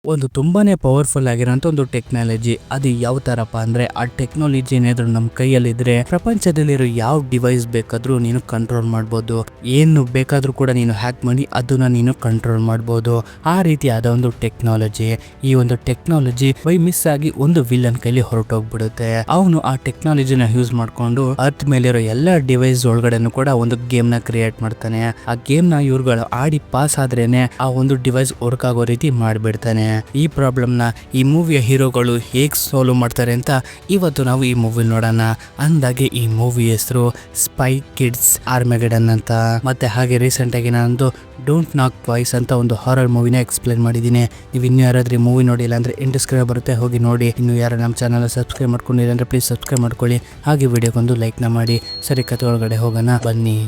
ಒಂದು ತುಂಬಾನೇ ಪವರ್ಫುಲ್ ಆಗಿರೋಂಥ ಒಂದು ಟೆಕ್ನಾಲಜಿ. ಅದು ಯಾವ ತರಪ್ಪ ಅಂದ್ರೆ, ಆ ಟೆಕ್ನಾಲಜಿ ಏನಾದ್ರು ನಮ್ಮ ಕೈಯಲ್ಲಿದ್ರೆ ಪ್ರಪಂಚದಲ್ಲಿರೋ ಯಾವ ಡಿವೈಸ್ ಬೇಕಾದ್ರೂ ನೀನು ಕಂಟ್ರೋಲ್ ಮಾಡ್ಬೋದು. ಏನು ಬೇಕಾದ್ರೂ ಕೂಡ ನೀನು ಹ್ಯಾಕ್ ಮಾಡಿ ಅದನ್ನ ನೀನು ಕಂಟ್ರೋಲ್ ಮಾಡ್ಬೋದು. ಆ ರೀತಿಯಾದ ಒಂದು ಟೆಕ್ನಾಲಜಿ. ಈ ಒಂದು ಟೆಕ್ನಾಲಜಿ ಬೈ ಮಿಸ್ ಆಗಿ ಒಂದು ವಿಲನ್ ಕೈಲಿ ಹೊರಟೋಗ್ಬಿಡುತ್ತೆ. ಅವನು ಆ ಟೆಕ್ನಾಲಜಿನ ಯೂಸ್ ಮಾಡ್ಕೊಂಡು ಅರ್ತ್ ಮೇಲಿರೋ ಎಲ್ಲಾ ಡಿವೈಸ್ ಒಳಗಡೆನು ಕೂಡ ಒಂದು ಗೇಮ್ ನ ಕ್ರಿಯೇಟ್ ಮಾಡ್ತಾನೆ. ಆ ಗೇಮ್ ನ ಇವ್ರುಗಳು ಆಡಿ ಪಾಸ್ ಆದ್ರೇನೆ ಆ ಒಂದು ಡಿವೈಸ್ ವರ್ಕ್ ಆಗೋ ರೀತಿ ಮಾಡ್ಬಿಡ್ತಾನೆ. ಈ ಪ್ರಾಬ್ಲಮ್ ನ ಈ ಮೂವಿಯ ಹೀರೋಗಳು ಹೇಗ್ ಸಾಲ್ವ್ ಮಾಡ್ತಾರೆ ಅಂತ ಇವತ್ತು ನಾವು ಈ ಮೂವಿ ನೋಡೋಣ. ಅಂದಾಗೆ ಈ ಮೂವಿ ಹೆಸರು ಸ್ಪೈ ಕಿಡ್ಸ್ ಆರ್ಮೆಗೆಡನ್ ಅಂತ. ಮತ್ತೆ ಹಾಗೆ ರೀಸೆಂಟ್ ಆಗಿ ನಾನೊಂದು ಡೋಂಟ್ ನಾಕ್ ಟ್ವೈಸ್ ಅಂತ ಒಂದು ಹಾರರ್ ಮೂವಿನ ಎಕ್ಸ್ಪ್ಲೇನ್ ಮಾಡಿದ್ದೀನಿ. ನೀವು ಇನ್ನೂ ಯಾರಾದ್ರೂ ಮೂವಿ ನೋಡಿಲ್ಲ ಅಂದ್ರೆ ಇಂಡಿಸ್ಕ್ರೈಬ್ ಬರುತ್ತೆ, ಹೋಗಿ ನೋಡಿ. ಇನ್ನು ಯಾರು ನಮ್ಮ ಚಾನಲ್ ಸಬ್ಸ್ಕ್ರೈಬ್ ಮಾಡ್ಕೊಂಡಿಲ್ಲ ಅಂದ್ರೆ ಪ್ಲೀಸ್ ಸಬ್ಸ್ಕ್ರೈಬ್ ಮಾಡ್ಕೊಳ್ಳಿ. ಹಾಗೆ ವಿಡಿಯೋಗೊಂದು ಲೈಕ್ನ ಮಾಡಿ. ಸರಿ, ಕತೆ ಒಳಗಡೆ ಹೋಗೋಣ ಬನ್ನಿ.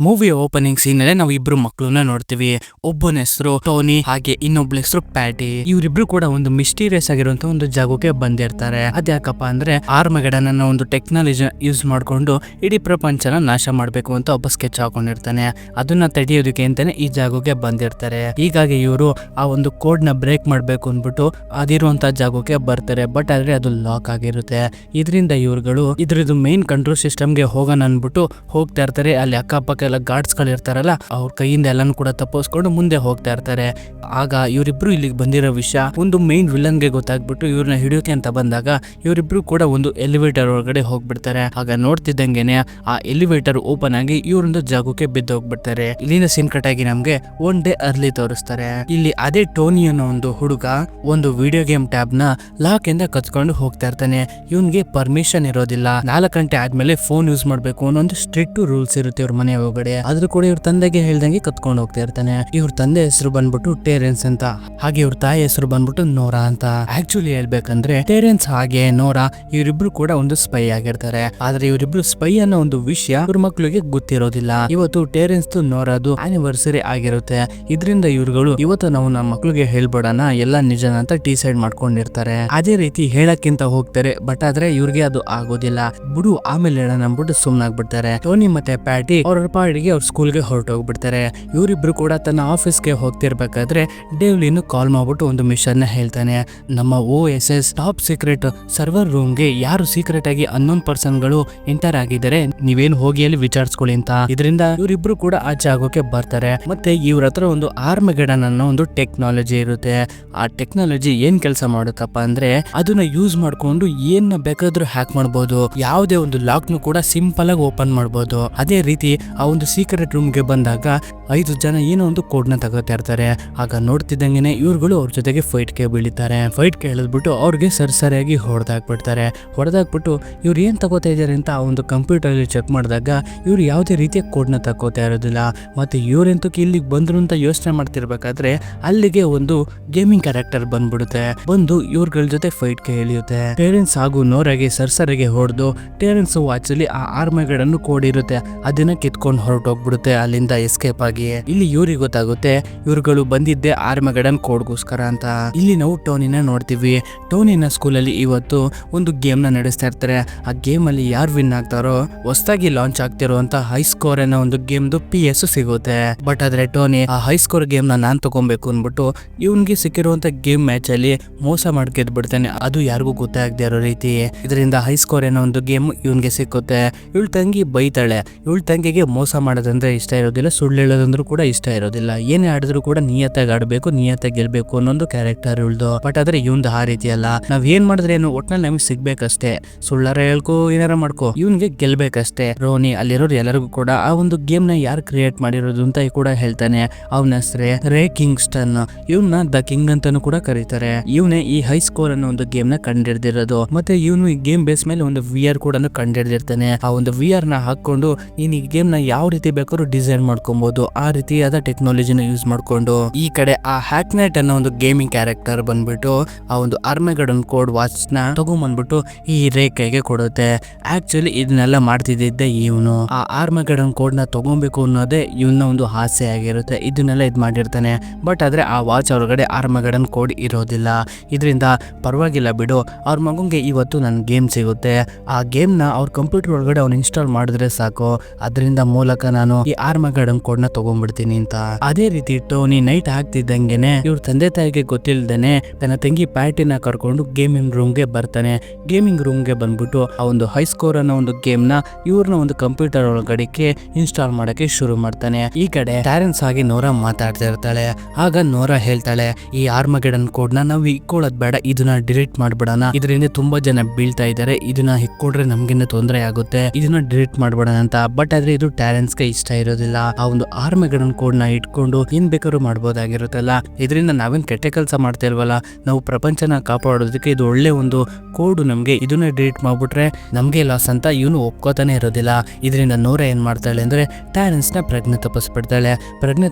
ಮೂವಿಯ ಓಪನಿಂಗ್ ಸೀನ್ ಅಲ್ಲೇ ನಾವು ಇಬ್ರು ಮಕ್ಕಳನ್ನ ನೋಡ್ತೀವಿ. ಒಬ್ಬನ ಹೆಸರು ಟೋನಿ, ಹಾಗೆ ಇನ್ನೊಬ್ಳ ಹೆಸರು ಪ್ಯಾಟಿ. ಇವರಿಬ್ರು ಕೂಡ ಒಂದು ಮಿಸ್ಟೀರಿಯಸ್ ಆಗಿರುವಂತ ಒಂದು ಜಾಗಕ್ಕೆ ಬಂದಿರ್ತಾರೆ. ಅದ್ಯಾಕಪ್ಪ ಅಂದ್ರೆ ಆರ್ಮೆಗೆಡನ್ ಅನ್ನೋ ಒಂದು ಟೆಕ್ನಾಲಜಿ ಯೂಸ್ ಮಾಡ್ಕೊಂಡು ಇಡೀ ಪ್ರಪಂಚನ ನಾಶ ಮಾಡ್ಬೇಕು ಅಂತ ಒಬ್ಬ ಸ್ಕೆಚ್ ಹಾಕೊಂಡಿರ್ತಾನೆ. ಅದನ್ನ ತಡೆಯೋದಕ್ಕೆ ಅಂತಾನೆ ಈ ಜಾಗಕ್ಕೆ ಬಂದಿರ್ತಾರೆ. ಹೀಗಾಗಿ ಇವರು ಆ ಒಂದು ಕೋಡ್ ನ ಬ್ರೇಕ್ ಮಾಡ್ಬೇಕು ಅಂದ್ಬಿಟ್ಟು ಅದಿರುವಂತ ಜಾಗಕ್ಕೆ ಬರ್ತಾರೆ. ಬಟ್ ಆದ್ರೆ ಅದು ಲಾಕ್ ಆಗಿರುತ್ತೆ. ಇದರಿಂದ ಇವ್ರುಗಳು ಇದ್ರದ್ದು ಮೇನ್ ಕಂಟ್ರೋಲ್ ಸಿಸ್ಟಮ್ಗೆ ಹೋಗೋಣ ಅನ್ಬಿಟ್ಟು ಹೋಗ್ತಾ ಇರ್ತಾರೆ. ಅಲ್ಲಿ ಅಕ್ಕಪಕ್ಕ ಎಲ್ಲ ಗಾರ್ಡ್ಸ್ ಗಳು ಇರ್ತಾರಲ್ಲ, ಅವ್ರ ಕೈಯಿಂದ ಎಲ್ಲಾನು ಕೂಡ ತಪ್ಪಿಸ್ಕೊಂಡು ಮುಂದೆ ಹೋಗ್ತಾ ಇರ್ತಾರೆ. ಆಗ ಇವರಿಬ್ರು ಇಲ್ಲಿಗೆ ಬಂದಿರೋ ವಿಷಯ ಒಂದು ಮೇನ್ ವಿಲನ್ ಗೆ ಗೊತ್ತಾಗ್ಬಿಟ್ಟು ಇವ್ರನ್ನ ಹಿಡಿಯೋಕೆ ಅಂತ ಬಂದಾಗ ಇವರಿಬ್ರು ಕೂಡ ಒಂದು ಎಲಿವೇಟರ್ ಒಳಗಡೆ ಹೋಗ್ಬಿಡ್ತಾರೆ. ಆಗ ನೋಡ್ತಿದ್ದಂಗೆನೆ ಆ ಎಲಿವೇಟರ್ ಓಪನ್ ಆಗಿ ಇವರೊಂದು ಜಾಗಕ್ಕೆ ಬಿದ್ದು ಹೋಗ್ಬಿಡ್ತಾರೆ. ಇಲ್ಲಿಂದ ಸೀನ್ ಕಟ್ ಆಗಿ ನಮ್ಗೆ ಒನ್ ಡೇ ಅರ್ಲಿ ತೋರಿಸ್ತಾರೆ. ಇಲ್ಲಿ ಅದೇ ಟೋನಿ ಅನ್ನೋ ಒಂದು ಹುಡುಗ ಒಂದು ವಿಡಿಯೋ ಗೇಮ್ ಟ್ಯಾಬ್ ನ ಲಾಕ್ ಇಂದ ಕತ್ಕೊಂಡು ಹೋಗ್ತಾ ಇರ್ತಾನೆ. ಇವನ್ಗೆ ಪರ್ಮಿಷನ್ ಇರೋದಿಲ್ಲ. 4 ಗಂಟೆ ಆದ್ಮೇಲೆ ಫೋನ್ ಯೂಸ್ ಮಾಡ್ಬೇಕು ಅನ್ನೋ ಒಂದು ಸ್ಟ್ರಿಕ್ಟ್ ರೂಲ್ಸ್ ಇರುತ್ತೆ ಇವ್ರ ಮನೆ ಒಳಗಡೆ. ಆದ್ರೂ ಕೂಡ ಇವ್ರ ತಂದೆಗೆ ಹೇಳ್ದಂಗೆ ಕತ್ಕೊಂಡು ಹೋಗ್ತಾ ಇರ್ತಾನೆ. ಇವ್ರ ತಂದೆ ಹೆಸರು ಬಂದ್ಬಿಟ್ಟು ಟೇರೆನ್ಸ್ ಅಂತ, ಹಾಗೆ ಇವ್ರ ತಾಯಿ ಹೆಸರು ಬಂದ್ಬಿಟ್ಟು ನೋರಾ ಅಂತ. ಆಕ್ಚುಲಿ ಹೇಳ್ಬೇಕಂದ್ರೆ ಟೇರೆನ್ಸ್ ಹಾಗೆ ನೋರಾ ಇವರಿಬ್ರು ಕೂಡ ಒಂದು ಸ್ಪೈ ಆಗಿರ್ತಾರೆ. ಆದ್ರೆ ಇವರಿಬ್ರು ಸ್ಪೈ ಅನ್ನೋ ಒಂದು ವಿಷಯ ಇವ್ರ ಮಕ್ಳಿಗೆ ಗೊತ್ತಿರೋದಿಲ್ಲ. ಇವತ್ತು ಟೇರೆನ್ಸ್ ನೋರಾದು ಆನಿವರ್ಸರಿ ಆಗಿರುತ್ತೆ. ಇದರಿಂದ ಇವ್ರುಗಳು ಇವತ್ತು ನಾವು ನಮ್ಮ ಮಕ್ಳಿಗೆ ಹೇಳ್ಬಿಡೋಣ ಎಲ್ಲ ನಿಜನ ಅಂತ ಡಿಸೈಡ್ ಮಾಡ್ಕೊಂಡಿರ್ತಾರೆ. ಅದೇ ರೀತಿ ಹೇಳಕ್ಕಿಂತ ಹೋಗ್ತಾರೆ. ಬಟ್ ಆದ್ರೆ ಇವ್ರಿಗೆ ಅದು ಆಗೋದಿಲ್ಲ. ಬಿಡು ಆಮೇಲೆ ಹೇಳೋಣ ಅಂದ್ಬಿಟ್ಟು ಸುಮ್ನಾಗ್ಬಿಡ್ತಾರೆ. ಟೋನಿ ಮತ್ತೆ ಪ್ಯಾಟಿ ಅವ್ರ ಪಾಡಿಗೆ ಅವ್ರ ಸ್ಕೂಲ್ಗೆ ಹೊರಟೋಗ್ಬಿಡ್ತಾರೆ. ಇವರಿಬ್ರು ಕೂಡ ತನ್ನ ಆಫೀಸ್ಗೆ ಹೋಗ್ತಿರ್ಬೇಕಾದ್ರೆ ಡೇವ್ಲಿನ್ ಕಾಲ್ ಮಾಡ್ಬಿಟ್ಟು ಒಂದು ಮಿಷನ್ ನ ಹೇಳ್ತಾನೆ. ನಮ್ಮ OSS top secret server room ಗೆ ಯಾರು ಸೀಕ್ರೆಟ್ ಆಗಿ ಅನ್ನೋನ್ ಪರ್ಸನ್ ಗಳು ಎಂಟರ್ ಆಗಿದ್ದಾರೆ, ನೀವೇನು ಹೋಗಿ ಅಲ್ಲಿ ವಿಚಾರಿಸ್ಕೊಳ್ಳಿ ಅಂತ. ಇದರಿಂದ ಇವರಿಬ್ರು ಕೂಡ ಆ ಜಾಗಕ್ಕೆ ಬರ್ತಾರೆ. ಮತ್ತೆ ಇವ್ರ ಹತ್ರ ಒಂದು ಆರ್ಮೆಗೆಡನ್ ಅನ್ನೋ ಒಂದು ಟೆಕ್ನಾಲಜಿ ಇರುತ್ತೆ. ಆ ಟೆಕ್ನಾಲಜಿ ಏನ್ ಕೆಲಸ ಮಾಡುತ್ತಪ್ಪ ಅಂದ್ರೆ ಅದನ್ನ ಯೂಸ್ ಮಾಡ್ಕೊಂಡು ಏನ್ ಬೇಕಾದ್ರೂ ಹ್ಯಾಕ್ ಮಾಡ್ಬೋದು. ಯಾವುದೇ ಒಂದು ಲಾಕ್ ನು ಕೂಡ ಸಿಂಪಲ್ ಆಗಿ ಓಪನ್ ಮಾಡ್ಬೋದು. ಅದೇ ರೀತಿ ಆ ಒಂದು ಸೀಕ್ರೆಟ್ ರೂಮ್ ಗೆ ಬಂದಾಗ 5 ಜನ ಏನೋ ಒಂದು ಕೋಡ್ ನ ತಗೋತಾ ಇರ್ತಾರೆ. ಆಗ ನೋಡ್ತಿದ್ದಂಗೆನೆ ಇವ್ರುಗಳು ಅವ್ರ ಜೊತೆಗೆ ಫೈಟ್ ಗೆ ಬೀಳಿತಾರೆ. ಫೈಟ್ ಗೆ ಎಳೆದ್ಬಿಟ್ಟು ಅವ್ರಿಗೆ ಸರಿಯಾಗಿ ಹೊಡೆದಾಕ್ಬಿಡ್ತಾರೆ. ಹೊಡೆದಾಕ್ಬಿಟ್ಟು ಇವ್ರು ಏನ್ ತಗೋತಾ ಇದಾರೆ ಅಂತ ಆ ಒಂದು ಕಂಪ್ಯೂಟರ್ ಅಲ್ಲಿ ಚೆಕ್ ಮಾಡಿದಾಗ ಇವ್ರು ಯಾವುದೇ ರೀತಿಯ ಕೋಡ್ ನ ತಗೋತಾ ಇರೋದಿಲ್ಲ. ಮತ್ತೆ ಇವ್ರೆಂತೂ ಇಲ್ಲಿಗೆ ಬಂದ್ರು ಅಂತ ಯೋಚನೆ ಮಾಡ್ತಿರ್ಬೇಕಾದ್ರೆ ಅಲ್ಲಿಗೆ ಒಂದು ಗೇಮಿಂಗ್ ಕ್ಯಾರೆಕ್ಟರ್ ಬಂದ್ಬಿಡುತ್ತೆ. ಬಂದು ಇವ್ರಗಳ ಜೊತೆ ಫೈಟ್ ಗೆ ಇಳಿಯುತ್ತೆ. ಟೇರೆನ್ಸ್ ಹಾಗೂ ನೋರಾಗೆ ಸರಿಯಾಗಿ ಹೊಡೆದು ಟೇರೆನ್ಸ್ ವಾಚ್ ಅಲ್ಲಿ ಆ ಆರ್ಮೆಗೆಡನ್ ಕೋಡ್ ಇರುತ್ತೆ, ಅದನ್ನ ಕಿತ್ಕೊಂಡು ಹೊರಟೋಗ್ಬಿಡುತ್ತೆ ಅಲ್ಲಿಂದ ಎಸ್ಕೇಪ್ ಆಗಿ. ಇಲ್ಲಿ ಇವ್ರಿಗೆ ಗೊತ್ತಾಗುತ್ತೆ ಇವ್ರುಗಳು ಬಂದಿದ್ದೆ ಆರ್ಮೆಗೆಡನ್ ಕೋಡ್ಗೋಸ್ಕರ ಅಂತ. ಇಲ್ಲಿ ನಾವು ಟೋನಿನ ನೋಡ್ತೀವಿ. ಟೋನಿನ ಸ್ಕೂಲಲ್ಲಿ ಇವತ್ತು ಒಂದು ಗೇಮ್ ನ ನಡೆಸ್ತಾ ಇರ್ತಾರೆ. ಆ ಗೇಮ್ ಅಲ್ಲಿ ಯಾರು ವಿನ್ ಆಗ್ತಾರೋ ಹೊಸದಾಗಿ ಲಾಂಚ್ ಆಗ್ತಿರುವಂತ ಹೈ ಸ್ಕೋರ್ ಅನ್ನೋ ಒಂದು ಗೇಮ್ದು PS ಸಿಗುತ್ತೆ. ಬಟ್ ಆದ್ರೆ ಟೋನಿ ಆ ಹೈ ಸ್ಕೋರ್ ಗೇಮ್ ನ ನಾನ್ ತಗೊಬೇಕು ಅನ್ಬಿಟ್ಟು ಇವನ್ಗೆ ಸಿಕ್ಕಿರುವಂತ ಗೇಮ್ ಮ್ಯಾಚ್ ಅಲ್ಲಿ ಮೋಸ ಮಾಡ್ಕೆದ್ ಬಿಡ್ತಾನೆ, ಅದು ಯಾರಿಗೂ ಗೊತ್ತಾಗದೆ ಇರೋ ರೀತಿ. ಇದರಿಂದ ಹೈ ಸ್ಕೋರ್ ಅನ್ನೋ ಒಂದು ಗೇಮ್ ಇವನ್ಗೆ ಸಿಕ್ಕುತ್ತೆ. ಇವಳ ತಂಗಿ ಬೈತಾಳೆ. ಇವಳ ತಂಗಿಗೆ ಮೋಸ ಮಾಡೋದಂದ್ರೆ ಇಷ್ಟ ಇರೋದಿಲ್ಲ, ಸುಳ್ಳು ಹೇಳೋದಂದ್ರೂ ಕೂಡ ಇಷ್ಟ ಇರೋದಿಲ್ಲ. ಏನೇ ಆಡಿದ್ರು ಕೂಡ ನಿಯತ್ತಾಗಿ ಆಡ್ಬೇಕು, ನಿಯತ್ತಾಗಿ ಗೆಲ್ಬೇಕು ಅನ್ನೊಂದು ಕ್ಯಾರೆಕ್ಟರ್ ಇವಳ್ದು. ಬಟ್ ಆದ್ರೆ ಇವಂದು ಆ ರೀತಿ ಅಲ್ಲ. ನಾವ್ ಏನ್ ಮಾಡಿದ್ರೆ ಏನು ಒಟ್ನಲ್ಲಿ ನಮಗೆ ಸಿಗ್ಬೇಕಷ್ಟೇ. ಸುಳ್ಳಾರ ಹೇಳ್ಕೋ ಏನಾರ ಮಾಡ್ಕೋ, ಇವನ್ಗೆ ಗೆಲ್ಬೇಕಷ್ಟೇ. ರೋನಿ ಅಲ್ಲಿರೋರು ಎಲ್ಲರಿಗೂ ಕೂಡ ಆ ಒಂದು ಗೇಮ್ ನ ಯಾರು ಕ್ರಿಯೇಟ್ ಮಾಡಿರೋದು ಅಂತ ಕೂಡ ಹೇಳ್ತಾನೆ. ಅವನ ಹೆಸರೇ ರೇ ಕಿಂಗ್ಸ್ಟನ್. ಇವನ್ನ ದ ಕಿಂಗ್ ಅಂತಾನು ಕೂಡ ಕರೀತಾರೆ. ಇವನೇ ಈ ಹೈ ಸ್ಕೋರ್ ಅನ್ನೋ ಒಂದು ಗೇಮ್ ನ ಕಂಡಿಡ್ದಿರೋದು. ಮತ್ತೆ ಇವನು ಈ ಗೇಮ್ ಬೇಸ್ ಮೇಲೆ ಒಂದು VR ಕೂಡ ಕಂಡಿಡ್ದಿರ್ತಾನೆ. ಆ ಒಂದು VR ನ ಹಾಕೊಂಡು ನೀನ್ ಈ ಗೇಮ್ ನ ಯಾವ ರೀತಿ ಬೇಕಾದ್ರೂ ಡಿಸೈನ್ ಮಾಡ್ಕೊಬಹುದು. ಆ ರೀತಿಯಾದ ಟೆಕ್ನಾಲಜಿನ ಯೂಸ್ ಮಾಡ್ಕೊಂಡು ಈ ಕಡೆ ಆ ಹ್ಯಾಕ್ನೆಟ್ ಅನ್ನೋ ಒಂದು ಗೇಮಿಂಗ್ ಕ್ಯಾರೆಕ್ಟರ್ ಬಂದ್ಬಿಟ್ಟು ಆ ಒಂದು ಆರ್ಮೆಗೆಡನ್ ಕೋಡ್ ವಾಚ್ ನ ತಗೊಂಡ್ಬಂದ್ಬಿಟ್ಟು ಈ ರೇಖೆಗೆ ಕೊಡುತ್ತೆ. ಆಕ್ಚುಲಿ ಇದನ್ನೆಲ್ಲ ಮಾಡ್ತಿದ್ದೆ ಇವನು. ಆ ಆರ್ಮೆಗೆಡನ್ ಕೋಡ್ ನ ತಗೊಬೇಕು ಅನ್ನೋದೇ ಇವನ ಒಂದು ಆಸೆ ಆಗಿರುತ್ತೆ. ಇದನ್ನೆಲ್ಲ ಇದ್ ಮಾಡಿರ್ತಾನೆ. ಬಟ್ ಆದ್ರೆ ಆ ವಾಚ್ ಹೊರಗಡೆ ಆರ್ಮೆಗೆಡನ್ ಕೋಡ್ ಇರೋದಿಲ್ಲ. ಇದರಿಂದ ಪರವಾಗಿಲ್ಲ ಬಿಡು, ಅವ್ರ ಮಗಂಗೆ ಇವತ್ತು ನನ್ ಗೇಮ್ ಸಿಗುತ್ತೆ. ಆ ಗೇಮ್ ನ ಅವ್ರ ಕಂಪ್ಯೂಟರ್ ಒಳಗಡೆ ಅವ್ನು ಇನ್ಸ್ಟಾಲ್ ಮಾಡಿದ್ರೆ ಸಾಕು, ಅದರಿಂದ ಮೂಲ ಮೂಲಕ ನಾನು ಈ ಆರ್ಮಗಡನ್ ಕೋಡ್ ನ ತಗೊಂಡ್ಬಿಡ್ತೀನಿ ಅಂತ. ಅದೇ ರೀತಿ ಟೋನಿ ನೈಟ್ ಆಗ್ತಿದ್ದಂಗೆನೆ ಇವ್ರ ತಂದೆ ತಾಯಿಗೆ ಗೊತ್ತಿಲ್ದೇನೆ ತನ್ನ ತಂಗಿ ಪ್ಯಾಟಿನ ಕರ್ಕೊಂಡು ಗೇಮಿಂಗ್ ರೂಮ್ ಗೆ ಬರ್ತಾನೆ. ಗೇಮಿಂಗ್ ರೂಮ್ ಗೆ ಬಂದ್ಬಿಟ್ಟು ಆ ಒಂದು ಹೈ ಸ್ಕೋರ್ ಅನ್ನೋ ಒಂದು ಗೇಮ್ ನ ಇವ್ರನ್ನ ಒಂದು ಕಂಪ್ಯೂಟರ್ ಒಳಗಡೆಗೆ ಇನ್ಸ್ಟಾಲ್ ಮಾಡಕ್ಕೆ ಶುರು ಮಾಡ್ತಾನೆ. ಈ ಕಡೆ ಟ್ಯಾರೆನ್ಸ್ ಆಗಿ ನೋರಾ ಮಾತಾಡ್ತಾ ಇರ್ತಾಳೆ. ಆಗ ನೋರಾ ಹೇಳ್ತಾಳೆ, ಈ ಆರ್ಮಗೆಡನ್ ಕೋಡ್ ನ ನಾವು ಇಕ್ಕೊಳ್ಳೋದ್ ಬೇಡ, ಇದನ್ನ ಡಿಲೀಟ್ ಮಾಡ್ಬಿಡೋಣ, ಇದರಿಂದ ತುಂಬಾ ಜನ ಬೀಳ್ತಾ ಇದಾರೆ, ಇದನ್ನ ಇಕ್ಕೊಂಡ್ರೆ ನಮ್ಗಿನ್ನ ತೊಂದರೆ ಆಗುತ್ತೆ, ಇದನ್ನ ಡಿಲೀಟ್ ಮಾಡ್ಬಿಡೋಣ ಅಂತ. ಬಟ್ ಆದ್ರೆ ಇದು ಟ್ಯಾರೆನ್ಸ್ ಗೆ ಇಷ್ಟ ಇರೋದಿಲ್ಲ. ಆ ಒಂದು ಆರ್ಮಗೆಡನ್ ಕೋಡ್ ನ ಇಟ್ಕೊಂಡು ಏನ್ ಬೇಕಾದ್ರೂ ಮಾಡ್ಬೋದಾಗಿರುತ್ತಲ್ಲ, ಇದರಿಂದ ನಾವೇನ್ ಕೆಟ್ಟ ಕೆಲಸ ಮಾಡ್ತಾ ಇಲ್ವಲ್ಲ, ನಾವು ಪ್ರಪಂಚನ ಕಾಪಾಡೋದಕ್ಕೆ ಇದು ಒಳ್ಳೆ ಒಂದು ಕೋಡ್, ನಮ್ಗೆ ಇದನ್ನ ಡಿಲೀಟ್ ಮಾಡ್ಬಿಟ್ರೆ ನಮ್ಗೆ ಲಾಸ್ ಅಂತ ಇವನು ಒಪ್ಕೋತಾನೆ ಇರೋದಿಲ್ಲ. ಇದರಿಂದ ನೋರಾ ಏನ್ ಮಾಡ್ತಾಳೆ ಅಂದ್ರೆ ಟ್ಯಾರೆನ್ಸ್ ನ ಪ್ರಜ್ಞೆ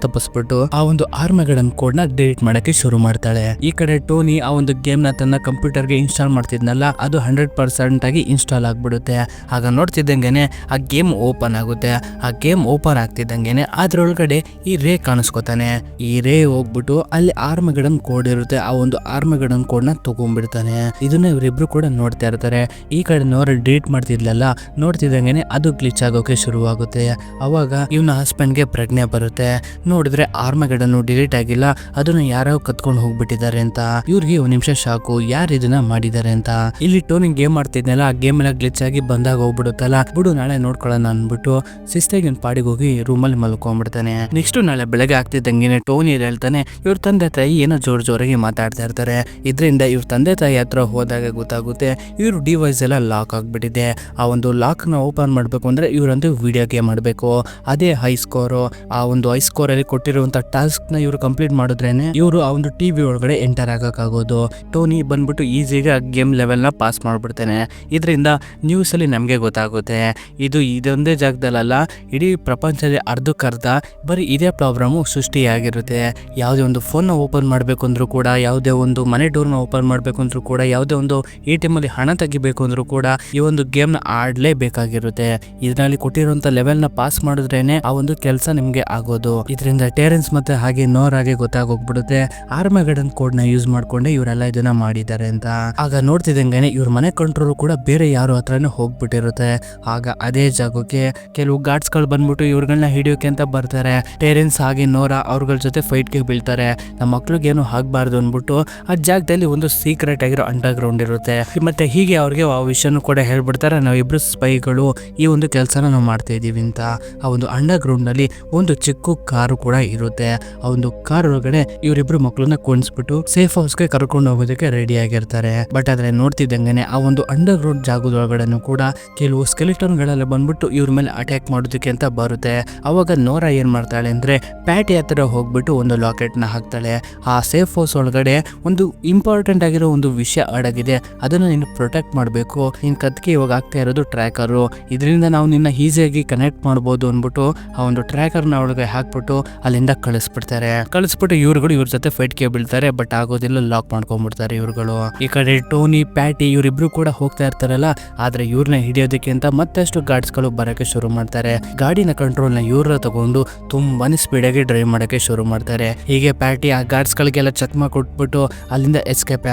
ತಪ್ಪಿಸ್ಬಿಟ್ಟು ಆ ಒಂದು ಆರ್ಮಗೆಡನ್ ಕೋಡ್ ನ ಡಿಲೀಟ್ ಮಾಡಕ್ಕೆ ಶುರು ಮಾಡ್ತಾಳೆ. ಈ ಕಡೆ ಟೋನಿ ಆ ಒಂದು ಗೇಮ್ ನ ತನ್ನ ಕಂಪ್ಯೂಟರ್ ಗೆ ಇನ್ಸ್ಟಾಲ್ ಮಾಡ್ತಿದ್ನಲ್ಲ, ಅದು 100% ಆಗಿ ಇನ್ಸ್ಟಾಲ್ ಆಗ್ಬಿಡುತ್ತೆ. ಆಗ ನೋಡ್ತಿದ್ದಂಗೆನೆ ಆ ಗೇಮ್ ಓಪನ್ ಆಗುತ್ತೆ. ಆ ಗೇಮ್ ಓಪನ್ ಆಗ್ತಿದ್ದಂಗೆನೆ ಅದ್ರೊಳಗಡೆ ಈ ರೇ ಕಾಣಿಸ್ಕೊತಾನೆ. ಈ ರೇ ಹೋಗ್ಬಿಟ್ಟು ಅಲ್ಲಿ ಆರ್ಮಗೆಡನ್ ಕೋಡ್ ಇರುತ್ತೆ, ಆ ಒಂದು ಆರ್ಮಗೆಡನ್ ಕೋಡ್ ನ ತಗೊಂಡ್ಬಿಡ್ತಾನೆ. ಇದನ್ನ ಇವರಿಬ್ರು ಕೂಡ ನೋಡ್ತಾ ಇರ್ತಾರೆ. ಈ ಕಡೆ ನೋರಾ ಡಿಲೀಟ್ ಮಾಡ್ತಿದ್ಲಲ್ಲ, ನೋಡ್ತಿದ್ದಂಗೆನೆ ಅದು ಗ್ಲಿಚ್ ಆಗೋಕೆ ಶುರುವಾಗುತ್ತೆ. ಅವಾಗ ಇವನ ಹಸ್ಬೆಂಡ್ ಗೆ ಪ್ರಜ್ಞೆ ಬರುತ್ತೆ. ನೋಡಿದ್ರೆ ಆರ್ಮಗೆಡನ್ ಡಿಲೀಟ್ ಆಗಿಲ್ಲ, ಅದನ್ನ ಯಾರೋ ಕತ್ಕೊಂಡು ಹೋಗ್ಬಿಟ್ಟಿದ್ದಾರೆ ಅಂತ. ಇವ್ರಿಗೆ ಒಂದ್ ನಿಮಿಷ ಶಾಕು, ಯಾರು ಇದನ್ನ ಮಾಡಿದ್ದಾರೆ ಅಂತ. ಇಲ್ಲಿ ಟೋನಿ ಗೇಮ್ ಮಾಡ್ತಿದ್ನಲ್ಲ, ಆ ಗೇಮ್ ಎಲ್ಲ ಗ್ಲಿಚ್ ಆಗಿ ಬಂದಾಗ ಹೋಗ್ಬಿಡುತ್ತಲ್ಲ, ಬಿಡು ನಾಳೆ ನೋಡ್ಕೊಳ್ಳೋಣ ಅನ್ಬಿಟ್ಟು ಶಿಸ್ತಾಗಿ ಪಾಡಿಗೆ ಹೋಗಿ ರೂಮಲ್ಲಿ ಮಲ್ಕೊಂಡ್ಬಿಡ್ತಾನೆ. ನೆಕ್ಸ್ಟ್ ನಾಳೆ ಬೆಳಗ್ಗೆ ಆಗ್ತಿದ್ದಂಗೆ ಟೋನಿ ಹೇಳ್ತಾನೆ, ಇವ್ರ ತಂದೆ ತಾಯಿ ಏನೋ ಜೋರಾಗಿ ಮಾತಾಡ್ತಾ ಇರ್ತಾರೆ. ಇದರಿಂದ ಇವ್ರ ತಂದೆ ತಾಯಿ ಹತ್ರ ಹೋದಾಗ ಗೊತ್ತಾಗುತ್ತೆ ಇವ್ರ ಡಿವೈಸ್ ಎಲ್ಲ ಲಾಕ್ ಆಗ್ಬಿಟ್ಟಿದೆ. ಆ ಒಂದು ಲಾಕ್ ನ ಓಪನ್ ಮಾಡ್ಬೇಕು ಅಂದ್ರೆ ಇವ್ರಂತೂ ವಿಡಿಯೋ ಗೇಮ್ ಮಾಡ್ಬೇಕು. ಅದೇ ಹೈ ಸ್ಕೋರ್, ಆ ಒಂದು ಹೈ ಸ್ಕೋರ್ ಅಲ್ಲಿ ಕೊಟ್ಟಿರುವಂತ ಟಾಸ್ಕ್ ನ ಇವ್ರು ಕಂಪ್ಲೀಟ್ ಮಾಡಿದ್ರೇನೆ ಇವರು ಆ ಒಂದು ಟಿವಿ ಒಳಗಡೆ ಎಂಟರ್ ಆಗಕ್ಕಾಗೋದು. ಟೋನಿ ಬಂದ್ಬಿಟ್ಟು ಈಸಿಗೆ ಗೇಮ್ ಲೆವೆಲ್ ನ ಪಾಸ್ ಮಾಡ್ಬಿಡ್ತಾನೆ. ಇದರಿಂದ ನ್ಯೂಸ್ ಅಲ್ಲಿ ನಮ್ಗೆ ಗೊತ್ತಾಗುತ್ತೆ ಇದೊಂದೇ ಜಾಗದಲ್ಲ, ಇಡೀ ಪ್ರಪಂಚದಲ್ಲಿ ಅರ್ಧಕ್ಕರ್ಧ ಬರೀ ಇದೇ ಪ್ರಾಬ್ಲಮ್ ಸೃಷ್ಟಿಯಾಗಿರುತ್ತೆ. ಯಾವುದೇ ಒಂದು ಫೋನ್ ನ ಓಪನ್ ಮಾಡ್ಬೇಕು ಅಂದ್ರೂ ಕೂಡ, ಯಾವುದೇ ಒಂದು ಮನೆ ಡೋರ್ ನ ಓಪನ್ ಮಾಡ್ಬೇಕು ಅಂದ್ರೂ ಕೂಡ, ಯಾವುದೇ ಒಂದು ATM ಅಲ್ಲಿ ಹಣ ತೆಗಿಬೇಕು ಅಂದ್ರೂ ಕೂಡ ಈ ಒಂದು ಗೇಮ್ ನ ಆಡ್ಲೇಬೇಕಾಗಿರುತ್ತೆ. ಇದರಲ್ಲಿ ಕೊಟ್ಟಿರುವಂತ ಲೆವೆಲ್ ನ ಪಾಸ್ ಮಾಡಿದ್ರೇನೆ ಆ ಒಂದು ಕೆಲಸ ನಿಮ್ಗೆ ಆಗೋದು. ಇದರಿಂದ ಟೆರೆನ್ಸ್ ಮತ್ತೆ ಹಾಗೆ ನೋರಾಗೆ ಗೊತ್ತಾಗೋಗ್ಬಿಡುತ್ತೆ ಆರ್ಮಗೆಡನ್ ಕೋಡ್ ನ ಯೂಸ್ ಮಾಡ್ಕೊಂಡೆ ಇವರೆಲ್ಲ ಇದನ್ನ ಮಾಡಿದ್ದಾರೆ ಅಂತ. ಆಗ ನೋಡ್ತಿದ್ದಂಗೆನೆ ಇವ್ರ ಮನೆ ಕಂಟ್ರೋಲ್ ಕೂಡ ಬೇರೆ ಯಾರು ಹತ್ರನೇ ಹೋಗ್ಬಿಟ್ಟಿರುತ್ತೆ. ಆಗ ಅದೇ ಜಾಗಕ್ಕೆ ಕೆಲವು ಗಾರ್ಡ್ಸ್ ಗಳು ಬಂದ್ಬಿಟ್ಟು ಇವ್ರಗಳನ್ನ ಹಿಡಿಯೋಕೆ ಅಂತ ಬರ್ತಾರೆ. ಟೆರೆನ್ಸ್ ಹಾಗೆ ನೋರಾ ಅವ್ರಗಳ ಜೊತೆ ಫೈಟ್ ಗೆ ಬೀಳ್ತಾರೆ. ನಮ್ಮ ಮಕ್ಳಿಗೆ ಏನು ಆಗ್ಬಾರ್ದು ಅನ್ಬಿಟ್ಟು ಆ ಜಾಗದಲ್ಲಿ ಒಂದು ಸೀಕ್ರೆಟ್ ಆಗಿರೋ ಅಂಡರ್ ಗ್ರೌಂಡ್ ಇರುತ್ತೆ. ಮತ್ತೆ ಹೀಗೆ ಅವ್ರಿಗೆ ಆ ವಿಷಯನೂ ಕೂಡ ಹೇಳ್ಬಿಡ್ತಾರೆ, ನಾವಿಬ್ರು ಸ್ಪೈಗಳು ಈ ಒಂದು ಕೆಲಸನ ನಾವು ಮಾಡ್ತಾ ಇದೀವಿ ಅಂತ. ಆ ಒಂದು ಅಂಡರ್ ಗ್ರೌಂಡ್ ನಲ್ಲಿ ಒಂದು ಚಿಕ್ಕ ಕಾರು ಕೂಡ ಇರುತ್ತೆ. ಆ ಒಂದು ಕಾರ್ ಒಳಗಡೆ ಇವರಿಬ್ರು ಮಕ್ಕಳನ್ನ ಕುಣಿಸ್ಬಿಟ್ಟು ಸೇಫ್ ಹೌಸ್ಗೆ ಕರ್ಕೊಂಡು ಹೋಗೋದಕ್ಕೆ ರೆಡಿ ಆಗಿರ್ತಾರೆ. ಬಟ್ ಆದ್ರೆ ನೋಡ್ತಿದ್ದಂಗೆನೆ ಆ ಒಂದು ಅಂಡರ್ ಗ್ರೌಂಡ್ ಜಾಗದೊಳಗಡೆನೂ ಕೂಡ ಕೆಲವು ಸ್ಕೆಲಿಟನ್ ಗಳೆಲ್ಲ ಬಂದ್ಬಿಟ್ಟು ಇವ್ರ ಮೇಲೆ ಅಟ್ಯಾಕ್ ಮಾಡೋದಕ್ಕೆ ಅಂತ ಬರುತ್ತೆ. ಅವಾಗ ನೋರಾ ಏನ್ ಮಾಡ್ತಾಳೆ ಅಂದ್ರೆ ಪ್ಯಾಟಿ ಹತ್ರ ಹೋಗ್ಬಿಟ್ಟು ಒಂದು ಲಾಕೆಟ್ ನ ಹಾಕ್ತಾಳೆ. ಆ ಸೇಫ್ ಹೌಸ್ ಒಳಗಡೆ ಒಂದು ಇಂಪಾರ್ಟೆಂಟ್ ಆಗಿರೋ ಒಂದು ವಿಷಯ ಅಡಗಿದೆ, ಅದನ್ನ ನೀನು ಪ್ರೊಟೆಕ್ಟ್ ಮಾಡಬೇಕು. ನಿನ್ ಕತ್ಗೆ ಇವಾಗ ಆಗ್ತಾ ಇರೋದು ಟ್ರ್ಯಾಕರು, ಇದರಿಂದ ನಾವು ನಿನ್ನ ಈಸಿಯಾಗಿ ಕನೆಕ್ಟ್ ಮಾಡ್ಬೋದು ಅನ್ಬಿಟ್ಟು ಆ ಒಂದು ಟ್ರ್ಯಾಕರ್ ನ ಒಳಗೆ ಹಾಕ್ಬಿಟ್ಟು ಅಲ್ಲಿಂದ ಕಳಿಸ್ಬಿಟ್ಟು ಇವ್ರುಗಳು ಇವ್ರ ಜೊತೆ ಫೈಟ್ ಗೆ ಬೀಳ್ತಾರೆ. ಬಟ್ ಆಗೋದಿಲ್ಲ, ಲಾಕ್ ಮಾಡ್ಕೊಂಡ್ಬಿಡ್ತಾರೆ ಇವ್ರುಗಳು. ಈ ಕಡೆ ಟೋನಿ ಪ್ಯಾಟಿ ಇವರಿಬ್ರು ಕೂಡ ಹೋಗ್ತಾ ಇರ್ತಾರಲ್ಲ, ಆದ್ರೆ ಇವ್ರನ್ನ ಹಿಡಿಯೋದಕ್ಕೆ ಅಂತ ಮತ್ತಷ್ಟು ಗಾರ್ಡ್ಸ್ ಗಳು ಬರಕ್ಕೆ ಶುರು ಮಾಡ್ತಾರೆ. ಗಾಡಿನ ಕಂಟ್ರೋಲ್ ನ ಇವ್ರ ತಗೊಂಡು ತುಂಬಾನೇ ಸ್ಪೀಡ್ ಆಗಿ ಡ್ರೈವ್ ಮಾಡಕ್ಕೆ ಶುರು ಮಾಡ್ತಾರೆ. ಹೀಗೆ ಪ್ಯಾಟಿ ಆ ಗಾರ್ಡ್ಸ್ ಗಳಿಗೆಲ್ಲ ಚಕಮಾ ಕೊಟ್ಬಿಟ್ಟು ಅಲ್ಲಿಂದ ಎಸ್ಕೇಪ್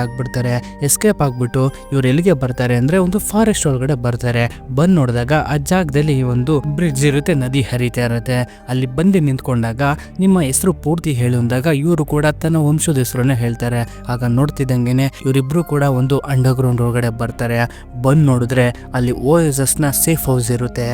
ಆಗ್ಬಿಟ್ಟು ಇವ್ರು ಎಲ್ಲಿಗೆ ಬರ್ತಾರೆ ಅಂದ್ರೆ ಒಂದು ಫಾರೆಸ್ಟ್ ಒಳಗಡೆ ಬರ್ತಾರೆ. ಬಂದ್ ನೋಡಿದಾಗ ಆ ಜಾಗದಲ್ಲಿ ಒಂದು ಬ್ರಿಡ್ಜ್ ಇರುತ್ತೆ, ನದಿ ಹರಿತಾ ಇರುತ್ತೆ. ಅಲ್ಲಿ ಬಂದು ನಿಂತ್ಕೊಂಡಾಗ ನಿಮ್ಮ ಹೆಸರು ಪೂರ್ತಿ ಹೇಳುವಾಗ ಇವರು ಕೂಡ ತನ್ನ ವಂಶದ ಹೆಸರನ್ನ ಹೇಳ್ತಾರೆ. ಆಗ ನೋಡ್ತಿದ್ದಂಗೆನೆ ಇವರಿಬ್ರು ಕೂಡ ಒಂದು ಅಂಡರ್ ಗ್ರೌಂಡ್ ಒಳಗಡೆ ಬರ್ತಾರೆ. ಬಂದ್ ನೋಡಿದ್ರೆ ಅಲ್ಲಿ OSS ನ ಸೇಫ್ ಹೌಸ್ ಇರುತ್ತೆ.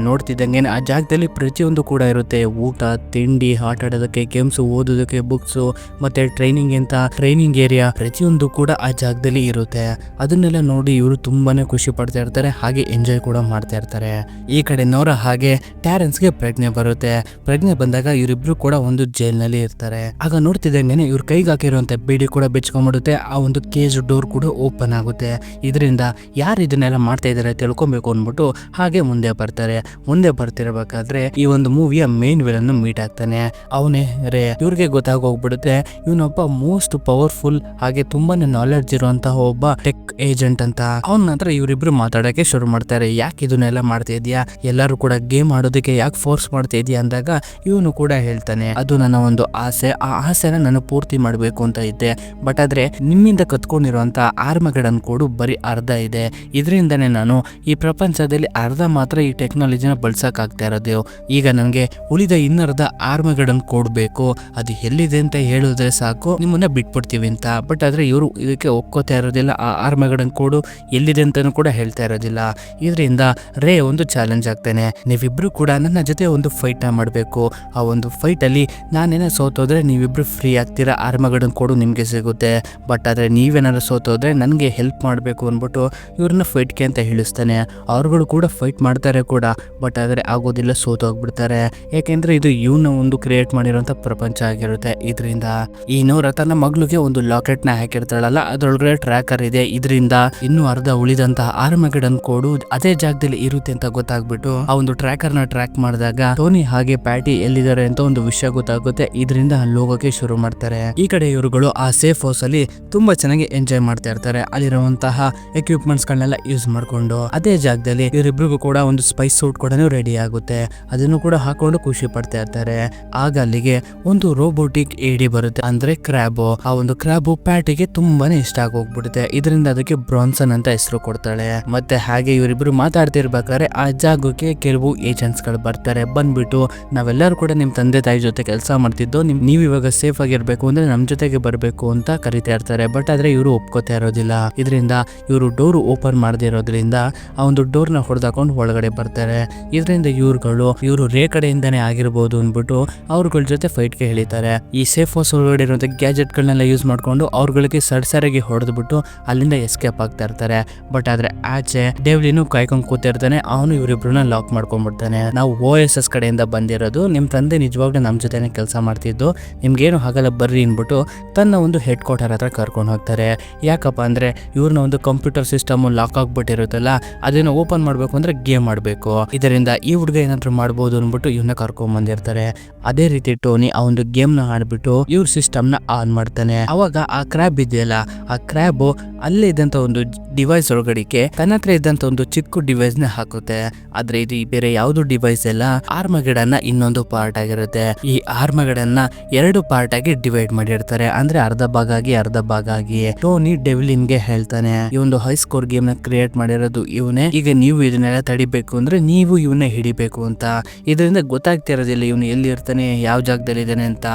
ನೋಡ್ತಿದ್ದಂಗೆನೆ ಆ ಜಾಗದಲ್ಲಿ ಪ್ರತಿಯೊಂದು ಕೂಡ ಇರುತ್ತೆ, ಊಟ, ತಿಂಡಿ, ಆಟ ಆಡೋದಕ್ಕೆ, ಗೇಮ್ಸ್, ಓದೋದಕ್ಕೆ, ಬುಕ್ಸ್, ಮತ್ತೆ ಟ್ರೈನಿಂಗ್ ಏರಿಯಾ ಪ್ರತಿಯೊಂದು ಕೂಡ ಆ ಜಾಗದಲ್ಲಿ ಇರುತ್ತೆ. ಅದನ್ನೆಲ್ಲ ನೋಡಿ ಇವರು ತುಂಬಾನೇ ಖುಷಿ ಪಡ್ತಾ ಇರ್ತಾರೆ, ಹಾಗೆ ಎಂಜಾಯ್ ಕೂಡ ಮಾಡ್ತಾ ಇರ್ತಾರೆ. ಈ ಕಡೆ ನೋರಾ ಹಾಗೆ ಟ್ಯಾರೆನ್ಸ್ ಗೆ ಪ್ರಜ್ಞೆ ಬರುತ್ತೆ. ಪ್ರಜ್ಞೆ ಬಂದಾಗ ಇವರಿಬ್ರು ಕೂಡ ಒಂದು ಜೈಲ್ ನಲ್ಲಿ ಇರ್ತಾರೆ. ಆಗ ನೋಡ್ತಿದ್ದಂಗೆನೆ ಇವ್ರ ಕೈಗೆ ಹಾಕಿರುವಂತ ಬೇಡಿ ಕೂಡ ಬೆಚ್ಕೊಂಡ್ಬಿಡುತ್ತೆ. ಆ ಒಂದು ಕೇಜ್ ಡೋರ್ ಕೂಡ ಓಪನ್ ಆಗುತ್ತೆ. ಇದರಿಂದ ಯಾರು ಇದನ್ನೆಲ್ಲ ಮಾಡ್ತಾ ಇದಾರೆ ತಿಳ್ಕೊಬೇಕು ಅನ್ಬಿಟ್ಟು ಹಾಗೆ ಮುಂದೆ ಬರ್ತಿರ್ಬೇಕಾದ್ರೆ ಈ ಒಂದು ಮೂವಿಯ ಮೇನ್ ವಿಲನ್ ಮೀಟ್ ಆಗ್ತಾನೆ. ಅವನೇ ರೇ. ಇವ್ರಿಗೆ ಗೊತ್ತಾಗೋಗ್ಬಿಡುತ್ತೆ ಇವನೊಬ್ಬ ಮೋಸ್ಟ್ ಪವರ್ಫುಲ್ ಹಾಗೆ ತುಂಬಾನೇ ನಾಲೆಡ್ಜ್ ಇರುವಂತಹ ಒಬ್ಬ ಟೆಕ್ ಏಜೆಂಟ್ ಅಂತ. ಅವನ ಹತ್ರ ಇವರಿಬ್ರು ಮಾತಾಡಕ್ಕೆ ಶುರು ಮಾಡ್ತಾರೆ. ಯಾಕೆ ಇದನ್ನೆಲ್ಲ ಮಾಡ್ತಾ ಇದೀಯಾ, ಎಲ್ಲರೂ ಕೂಡ ಗೇಮ್ ಆಡೋದಕ್ಕೆ ಯಾಕೆ ಫೋರ್ಸ್ ಮಾಡ್ತಾ ಇದೀಯಾ ಅಂದಾಗ ಇವನು ಕೂಡ ಹೇಳ್ತಾನೆ, ಅದು ನನ್ನ ಒಂದು ಆಸೆ, ಆ ಆಸೆನ ನಾನು ಪೂರ್ತಿ ಮಾಡಬೇಕು ಅಂತ ಇದ್ದೆ. ಬಟ್ ಆದ್ರೆ ನಿಮ್ಮಿಂದ ಕತ್ಕೊಂಡಿರುವಂತ ಆರ್ಮಗೆಡನ್ ಕೋಡ್ ಬರೀ ಅರ್ಧ ಇದೆ. ಇದರಿಂದನೇ ನಾನು ಈ ಪ್ರಪಂಚದಲ್ಲಿ ಅರ್ಧ ಮಾತ್ರ ಈ ಟೆಕ್ನಾಲಜಿನ ಬಳಸಕ್ ಸಾಕಾಗ್ತಾ ಇರೋದು. ಈಗ ನನಗೆ ಉಳಿದ ಇನ್ನರ್ಧ ಆರ್ಮಗಡನ್ ಕೊಡ್ಬೇಕು, ಅದು ಎಲ್ಲಿದೆ ಅಂತ ಹೇಳಿದ್ರೆ ಸಾಕು ನಿಮ್ಮನ್ನ ಬಿಟ್ಬಿಡ್ತೀವಿ ಅಂತ. ಬಟ್ ಆದ್ರೆ ಇವರು ಇದಕ್ಕೆ ಒಪ್ಕೋತಾ ಇರೋದಿಲ್ಲ. ಆ ಆರ್ಮಗಡನ್ ಕೋಡು ಎಲ್ಲಿದೆ ಅಂತಾನು ಕೂಡ ಹೇಳ್ತಾ ಇರೋದಿಲ್ಲ. ಇದರಿಂದ ರೇ ಒಂದು ಚಾಲೆಂಜ್ ಆಗ್ತಾನೆ, ನೀವಿಬ್ರು ಕೂಡ ನನ್ನ ಜೊತೆ ಒಂದು ಫೈಟ್ ಮಾಡಬೇಕು. ಆ ಒಂದು ಫೈಟ್ ಅಲ್ಲಿ ನಾನೇನ ಸೋತೋದ್ರೆ ನೀವಿಬ್ರು ಫ್ರೀ ಆಗ್ತೀರಾ, ಆರ್ಮಗಡನ್ ಕೋಡು ನಿಮ್ಗೆ ಸಿಗುತ್ತೆ. ಬಟ್ ಆದ್ರೆ ನೀವೇನಾದ್ರು ಸೋತೋದ್ರೆ ನನಗೆ ಹೆಲ್ಪ್ ಮಾಡಬೇಕು ಅಂದ್ಬಿಟ್ಟು ಇವ್ರನ್ನ ಫೈಟ್ಗೆ ಅಂತ ಹೇಳಿಸ್ತಾನೆ. ಅವ್ರುಗಳು ಕೂಡ ಫೈಟ್ ಮಾಡ್ತಾರೆ ಕೂಡ, ಬಟ್ ಆದ್ರೆ ಆಗೋದಿಲ್ಲ, ಸೋತೋಗ್ಬಿಡ್ತಾರೆ. ಯಾಕೆಂದ್ರೆ ಇದು ಇವನ ಒಂದು ಕ್ರಿಯೇಟ್ ಮಾಡಿರೋಂಥ ಪ್ರಪಂಚ ಆಗಿರುತ್ತೆ. ಇದರಿಂದ ಈ ನೋರ ತನ್ನ ಮಗಳಿಗೆ ಒಂದು ಲಾಕೆಟ್ ನ ಹಾಕಿರ್ತಾಳಲ್ಲ, ಅದ್ರೊಳಗಡೆ ಟ್ರ್ಯಾಕರ್ ಇದೆ. ಇದರಿಂದ ಇನ್ನು ಅರ್ಧ ಉಳಿದಂತಹ ಆರ್ಮಗಡನ್ ಕೋಡು ಅದೇ ಜಾಗದಲ್ಲಿ ಇರುತ್ತೆ ಅಂತ ಗೊತ್ತಾಗ್ಬಿಟ್ಟು ಆ ಒಂದು ಟ್ರ್ಯಾಕರ್ ನ ಟ್ರ್ಯಾಕ್ ಮಾಡಿದಾಗ ಟೋನಿ ಹಾಗೆ ಪ್ಯಾಟಿ ಎಲ್ಲಿದ್ದಾರೆ ಅಂತ ಒಂದು ವಿಷಯ ಗೊತ್ತಾಗುತ್ತೆ. ಇದರಿಂದ ಅಲ್ಲಿ ಹೋಗೋಕೆ ಶುರು ಮಾಡ್ತಾರೆ. ಈ ಕಡೆ ಇವರುಗಳು ಆ ಸೇಫ್ ಹೌಸ್ ಅಲ್ಲಿ ತುಂಬಾ ಚೆನ್ನಾಗಿ ಎಂಜಾಯ್ ಮಾಡ್ತಾ ಇರ್ತಾರೆ. ಅಲ್ಲಿರುವಂತಹ ಎಕ್ವಿಪ್ಮೆಂಟ್ಸ್ ಗಳನ್ನೆಲ್ಲ ಯೂಸ್ ಮಾಡ್ಕೊಂಡು ಅದೇ ಜಾಗದಲ್ಲಿ ಇವರಿಬ್ರಿಗೂ ಕೂಡ ಒಂದು ಸ್ಪೈಸ್ ಸೂಟ್ ಕೂಡ ರೆಡಿ ಆಗುತ್ತೆ. ಅದನ್ನು ಕೂಡ ಹಾಕೊಂಡು ಖುಷಿ ಪಡ್ತಾ ಇರ್ತಾರೆ. ಆಗ ಅಲ್ಲಿಗೆ ಒಂದು ರೋಬೋಟಿಕ್ ಏಡಿ ಬರುತ್ತೆ, ಅಂದ್ರೆ ಕ್ರ್ಯಾಬ್. ಆ ಒಂದು ಕ್ರ್ಯಾಬ್ ಪ್ಯಾಟಿಗೆ ತುಂಬಾನೇ ಇಷ್ಟ ಆಗಿ ಹೋಗ್ಬಿಡುತ್ತೆ. ಇದರಿಂದ ಅದಕ್ಕೆ ಬ್ರಾನ್ಸನ್ ಅಂತ ಹೆಸರು ಕೊಡ್ತಾಳೆ. ಮತ್ತೆ ಹಾಗೆ ಇವರಿಬ್ರು ಮಾತಾಡ್ತಿರ್ಬೇಕಾದ್ರೆ ಆ ಜಾಗಕ್ಕೆ ಕೆಲವು ಏಜೆಂಟ್ಸ್ ಗಳು ಬರ್ತಾರೆ. ಬಂದ್ಬಿಟ್ಟು ನಾವೆಲ್ಲರೂ ಕೂಡ ನಿಮ್ ತಂದೆ ತಾಯಿ ಜೊತೆ ಕೆಲಸ ಮಾಡ್ತಿದ್ದು, ನೀವ್ ಇವಾಗ ಸೇಫ್ ಆಗಿರ್ಬೇಕು ಅಂದ್ರೆ ನಮ್ ಜೊತೆಗೆ ಬರ್ಬೇಕು ಅಂತ ಕರಿತಾ ಇರ್ತಾರೆ. ಬಟ್ ಆದ್ರೆ ಇವರು ಒಪ್ಕೋತಾ ಇರೋದಿಲ್ಲ. ಇದರಿಂದ ಇವರು ಡೋರ್ ಓಪನ್ ಮಾಡದೇ ಇರೋದ್ರಿಂದ ಆ ಒಂದು ಡೋರ್ ನ ಹೊಡೆದಾಕೊಂಡು ಒಳಗಡೆ ಬರ್ತಾರೆ. ಇದರಿಂದ ಇವರು ರೇ ಕಡೆಯಿಂದಾನೇ ಆಗಿರ್ಬೋದು ಅಂದ್ಬಿಟ್ಟು ಅವ್ರಗಳ ಜೊತೆ ಫೈಟ್ ಗೆ ಹೇಳಿತಾರೆ. ಈ ಸೇಫ್ ಹೌಸ್ ಒಳಗಡೆ ಇರುವಂತ ಗ್ಯಾಜೆಟ್ ಗಳನ್ನೆಲ್ಲ ಯೂಸ್ ಮಾಡ್ಕೊಂಡು ಅವ್ರಗಳಿಗೆ ಸಡಸರಾಗಿ ಹೊಡೆದ್ಬಿಟ್ಟು ಅಲ್ಲಿಂದ ಎಸ್ಕೇಪ್ ಆಗ್ತಾ ಇರ್ತಾರೆ. ಬಟ್ ಆದ್ರೆ ಆಚೆ ಡೇವ್ಲಿನು ಕಾಯ್ಕೊಂಡ್ ಕೂತಿರ್ತಾನೆ. ಅವನು ಇವರಿಬ್ರನ್ನ ಲಾಕ್ ಮಾಡ್ಕೊಂಡ್ಬಿಡ್ತಾನೆ. ನಾವು OSS ಕಡೆಯಿಂದ ಬಂದಿರೋದು, ನಿಮ್ ತಂದೆ ನಿಜವಾಗ್ಲೂ ನಮ್ ಜೊತೆನೆ ಕೆಲಸ ಮಾಡ್ತಿದ್ದು, ನಿಮ್ಗೇನು ಆಗಲ್ಲ ಬರ್ರಿ ಅನ್ಬಿಟ್ಟು ತನ್ನ ಒಂದು ಹೆಡ್ ಕ್ವಾರ್ಟರ್ ಹತ್ರ ಕರ್ಕೊಂಡು ಹೋಗ್ತಾರೆ. ಯಾಕಪ್ಪ ಅಂದ್ರೆ ಇವ್ರನ್ನ ಒಂದು ಕಂಪ್ಯೂಟರ್ ಸಿಸ್ಟಮ್ ಲಾಕ್ ಆಗ್ಬಿಟ್ಟಿರುತ್ತಲ್ಲ, ಅದನ್ನ ಓಪನ್ ಮಾಡ್ಬೇಕು ಅಂದ್ರೆ ಗೇಮ್ ಮಾಡ್ಬೇಕು. ಇದರಿಂದ ಈ ಹುಡುಗ ಏನಾದ್ರು ಮಾಡ್ಬೋದು ಅನ್ಬಿಟ್ಟು ಇವ್ನ ಕರ್ಕೊಂಡ್ ಬಂದಿರ್ತಾರೆ. ಅದೇ ರೀತಿ ಟೋನಿ ಆ ಒಂದು ಗೇಮ್ ನ ಆಡ್ಬಿಟ್ಟು ಇವ್ರ ಸಿಸ್ಟಮ್ ನ ಆನ್ ಮಾಡ್ತಾನೆ. ಅವಾಗ ಆ ಕ್ರ್ಯಾಬ್ ಇದೆಯಲ್ಲ, ಆ ಕ್ರ್ಯಾಬ್ ಅಲ್ಲೇ ಇದ್ದಂತ ಒಂದು ಡಿವೈಸ್ ಒಳಗಡಿಕೆ ತನ್ನ ಹತ್ರ ಇದ್ದಂತ ಒಂದು ಚಿಕ್ಕ ಡಿವೈಸ್ ನ ಹಾಕುತ್ತೆ. ಆದ್ರೆ ಇದು ಬೇರೆ ಯಾವ್ದು ಡಿವೈಸ್ ಎಲ್ಲ ಆರ್ಮಗೆಡನ್ನ ಇನ್ನೊಂದು ಪಾರ್ಟ್ ಆಗಿರುತ್ತೆ. ಈ ಆರ್ಮಗೆಡನ್ನ 2 ಪಾರ್ಟ್ ಆಗಿ ಡಿವೈಡ್ ಮಾಡಿರ್ತಾರೆ, ಅಂದ್ರೆ ಅರ್ಧ ಭಾಗ ಆಗಿ. ಟೋನಿ ಡೆವ್ಲಿನ್ ಗೆ ಹೇಳ್ತಾನೆ, ಈ ಒಂದು ಹೈ ಸ್ಕೋರ್ ಗೇಮ್ ನ ಕ್ರಿಯೇಟ್ ಮಾಡಿರೋದು ಇವನೇ, ಈಗ ನೀವು ಇದನ್ನೆಲ್ಲ ತಡಿಬೇಕು ಅಂದ್ರೆ ನೀವು ಇವನ್ನ ಹಿಡಿಬೇಕು ಅಂತ. ಇದರಿಂದ ಗೊತ್ತಾಗ್ತಿರೋದಿಲ್ಲ ಇವನು ಎಲ್ಲಿ ಇರ್ತಾನೆ, ಯಾವ ಜಾಗದಲ್ಲಿ ಇದ್ದಾನೆ ಅಂತ.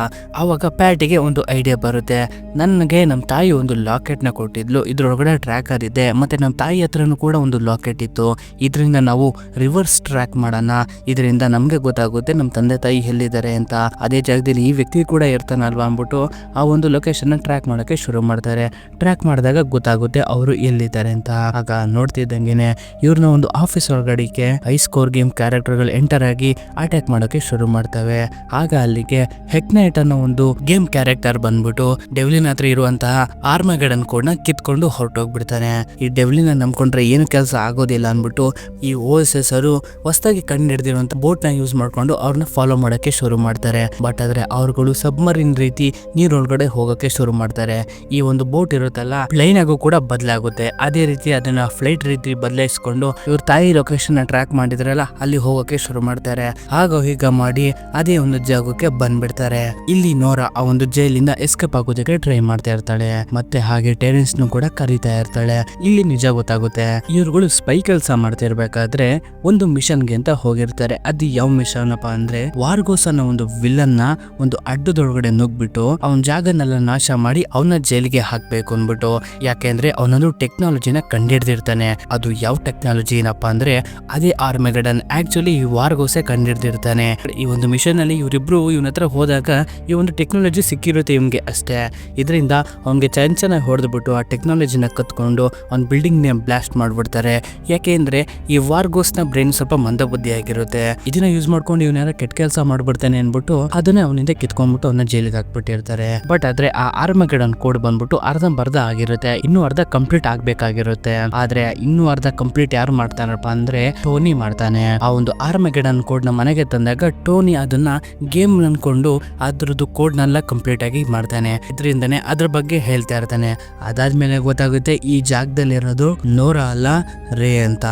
ಅವಾಗ ಪ್ಯಾಟಿಗೆ ಒಂದು ಐಡಿಯಾ ಬರುತ್ತೆ, ನನಗೆ ನಮ್ಮ ತಾಯಿ ಒಂದು ಲಾಕೆಟ್ ನ ಕೊಟ್ಟಿದ್ಲು, ಇದ್ರೊಳಗಡೆ ಟ್ರ್ಯಾಕರ್ ಇದೆ, ಮತ್ತೆ ನಮ್ಮ ತಾಯಿ ಹತ್ರನೂ ಕೂಡ ಒಂದು ಲಾಕೆಟ್ ಇತ್ತು. ಇದರಿಂದ ನಾವು ರಿವರ್ಸ್ ಟ್ರ್ಯಾಕ್ ಮಾಡೋಣ, ಇದರಿಂದ ನಮ್ಗೆ ಗೊತ್ತಾಗುತ್ತೆ ನಮ್ಮ ತಂದೆ ತಾಯಿ ಎಲ್ಲಿದ್ದಾರೆ ಅಂತ. ಅದೇ ಜಾಗದಲ್ಲಿ ಈ ವ್ಯಕ್ತಿ ಕೂಡ ಇರ್ತಾನಲ್ವಾ ಅಂದ್ಬಿಟ್ಟು ಆ ಒಂದು ಲೊಕೇಶನ್ ಟ್ರ್ಯಾಕ್ ಮಾಡೋಕೆ ಶುರು ಮಾಡ್ತಾರೆ. ಟ್ರ್ಯಾಕ್ ಮಾಡಿದಾಗ ಗೊತ್ತಾಗುತ್ತೆ ಅವರು ಎಲ್ಲಿದ್ದಾರೆ ಅಂತ. ಆಗ ನೋಡ್ತಿದ್ದಂಗೆನೆ ಇವ್ರನ್ನ ಒಂದು ಆಫೀಸ್ ಒಳಗಡಿಕೆ ಹೈ ಸ್ಕೋರ್ ಗೇಮ್ ಕ್ಯಾರೆಕ್ಟರ್ ಗಳು ಎಂಟರ್ ಆಗಿ ಅಟ್ಯಾಕ್ ಮಾಡೋಕೆ ಶುರು ಮಾಡ್ತವೆ. ಆಗ ಅಲ್ಲಿಗೆ ಹೆಕ್ನೈಟ್ ಅನ್ನೋ ಒಂದು ಗೇಮ್ ಕ್ಯಾರೆಕ್ಟರ್ ಬಂದ್ಬಿಟ್ಟು ಡೆವ್ಲಿನ್ ಹತ್ರ ಇರುವಂತಹ ಆರ್ಮಗೆಡನ್ ಕೋಡ್ ನ ಕಿತ್ಕೊಂಡು ಹೊರಟೋಗ್ಬಿಡ್ತಾನೆ. ಈ ಡೆವ್ಲಿನ ನಂಬ್ಕೊಂಡ್ರೆ ಏನು ಕೆಲಸ ಆಗೋದಿಲ್ಲ ಅನ್ಬಿಟ್ಟು ಈ OSS ಅವರು ಹೊಸದಾಗಿ ಕಂಡು ಹಿಡಿದಿರುವಂತ ಬೋಟ್ ನ ಯೂಸ್ ಮಾಡ್ಕೊಂಡು ಅವ್ರನ್ನ ಫಾಲೋ ಮಾಡಕ್ಕೆ ಶುರು ಮಾಡ್ತಾರೆ. ಬಟ್ ಆದ್ರೆ ಅವ್ರುಗಳು ಸಬ್ಮರೀನ್ ರೀತಿ ನೀರೊಳಗಡೆ ಹೋಗಕ್ಕೆ ಶುರು ಮಾಡ್ತಾರೆ. ಈ ಒಂದು ಬೋಟ್ ಇರುತ್ತಲ್ಲ, ಪ್ಲೈನ್ ಆಗು ಕೂಡ ಬದಲಾಗುತ್ತೆ. ಅದೇ ರೀತಿ ಅದನ್ನ ಫ್ಲೈಟ್ ರೀತಿ ಬದಲಾಯಿಸ್ಕೊಂಡು ಇವ್ರ ತಾಯಿ ಲೊಕೇಶನ್ ನ ಟ್ರ್ಯಾಕ್ ಮಾಡಿದ್ರಲ್ಲ ಅಲ್ಲಿ ಹೋಗಕ್ಕೆ ಶುರು ಮಾಡ್ತಾರೆ. ಆಗ ಹೀಗ ಮಾಡಿ ಅದೇ ಒಂದು ಜಾಗಕ್ಕೆ ಬಂದ್ಬಿಡ್ತಾರೆ. ಇಲ್ಲಿ ನೋರಾ ಆ ಒಂದು ಜೈಲಿಂದ ಎಸ್ಕೇಪ್ ಆಗೋದಕ್ಕೆ ಟ್ರೈ ಮಾಡ್ತಾ ಇರ್ತಾಳೆ. ಮತ್ತೆ ಹಾಗೆ ಟೆರೆನ್ಸ್ ನು ಕೂಡ ಕರೀತಾ ಇರ್ತಾಳೆ. ಇಲ್ಲಿ ನಿಜ ಗೊತ್ತಾಗುತ್ತೆ, ಇವ್ರುಗಳು ಸ್ಪೈ ಕೆಲಸ ಮಾಡ್ತಾ ಇರ್ಬೇಕಾದ್ರೆ ಒಂದು ಮಿಷನ್ ಗೆ ಅಂತ ಹೋಗಿರ್ತಾರೆ. ಅದು ಯಾವ ಮಿಷನ್ ಅಪ್ಪ ಅಂದ್ರೆ ವಾರ್ಗೋಸ್ ಅನ್ನೋ ಒಂದು ವಿಲನ್ ನ ಒಂದು ಅಡ್ಡದೊಳಗಡೆ ನುಗ್ಬಿಟ್ಟು ಅವನ ಜಾಗನೆಲ್ಲ ನಾಶ ಮಾಡಿ ಅವನ ಜೈಲಿಗೆ ಹಾಕ್ಬೇಕು ಅನ್ಬಿಟ್ಟು. ಯಾಕೆಂದ್ರೆ ಅವನೊಂದು ಟೆಕ್ನಾಲಜಿನ ಕಂಡಿಡ್ದಿರ್ತಾನೆ. ಅದು ಯಾವ ಟೆಕ್ನಾಲಜಿ ಏನಪ್ಪಾ ಅಂದ್ರೆ ಅದೇ ಆರ್ಮೆಗೆಡನ್. ಆಕ್ಚುಲಿ ಈ ವಾರ್ಗೋಸೆ ಕಂಡಿಡ್ದಿರ್ತಾನೆ. ಈ ಒಂದು ಮಿಷನ್ ಅಲ್ಲಿ ಇವರಿಬ್ರು ಇವನ ಹತ್ರ ಹೋದಾಗ ಈ ಒಂದು ಟೆಕ್ನಾಲಜಿ ಸಿಕ್ಕಿರುತ್ತೆ ಇವನ್ಗೆ ಅಷ್ಟೇ. ಇದರಿಂದ ಅವನ್ಗೆ ಚೆನ್ನಾಗಿ ಹೊಡೆದ್ಬಿಟ್ಟು ಆ ಟೆಕ್ನಾಲಜಿನ ಕತ್ಕೊಂಡು ಅವ್ನ ಬಿಲ್ಡಿಂಗ್ ನೇ ಬ್ಲಾಸ್ಟ್ ಮಾಡ್ಬಿಡ್ತಾರೆ. ಯಾಕೆಂದ್ರೆ ಈ ವಾರ್ಗೋಸ್ ನ ಬ್ರೈನ್ ಸ್ವಲ್ಪ ಮಂದಬುದ್ಧಿ ಆಗಿರುತ್ತೆ. ಇದನ್ನ ಯೂಸ್ ಮಾಡ್ಕೊಂಡು ಇವನ ಕೆಟ್ಟ ಕೆಲಸ ಮಾಡ್ಬಿಡ್ತಾನೆ ಅನ್ಬಿಟ್ಟು ಅದನ್ನ ಅವನಿಂದ ಕಿತ್ಕೊಂಡ್ಬಿಟ್ಟು ಅವನ್ನ ಜೈಲಿಗೆ ಹಾಕ್ಬಿಟ್ಟಿರ್ತಾರೆ. ಬಟ್ ಆದ್ರೆ ಆ ಆರ್ಮಗೆಡನ್ ಕೋಡ್ ಬಂದ್ಬಿಟ್ಟು ಅರ್ಧಂಬರ್ಧ ಆಗಿರುತ್ತೆ, ಇನ್ನೂ ಅರ್ಧ ಕಂಪ್ಲೀಟ್ ಆಗ್ಬೇಕಾಗಿರುತ್ತೆ. ಆದ್ರೆ ಇನ್ನೂ ಅರ್ಧ ಕಂಪ್ಲೀಟ್ ಯಾರು ಮಾಡ್ತಾರಪ್ಪ ಅಂದ್ರೆ ಟೋನಿ ಮಾಡ್ತಾನೆ. ಆ ಒಂದು ಆರ್ಮಗೆಡನ್ ಕೋಡ್ ನ ಮನೆಗೆ ತಂದಾಗ ಟೋನಿ ಅದನ್ನ ಗೇಮ್ ಅನ್ಕೊಂಡು ಅದ್ರದ್ದು ಕೋಡ್ ನೆಲ್ಲ ಕಂಪ್ಲೀಟ್ ಆಗಿ ಮಾಡ್ತಾನೆ. ಇದರಿಂದನೇ ಅದ್ರ ಬಗ್ಗೆ ಹೇಳ್ತಾ ಇರ್ತಾನೆ. ಅದಾದ್ಮೇಲೆ ಗೊತ್ತಾಗುತ್ತೆ ಈ ಜಾಗದಲ್ಲಿ ಇರೋದು ನೋರಾ ಅಲ್ಲ ರೇ ಅಂತ.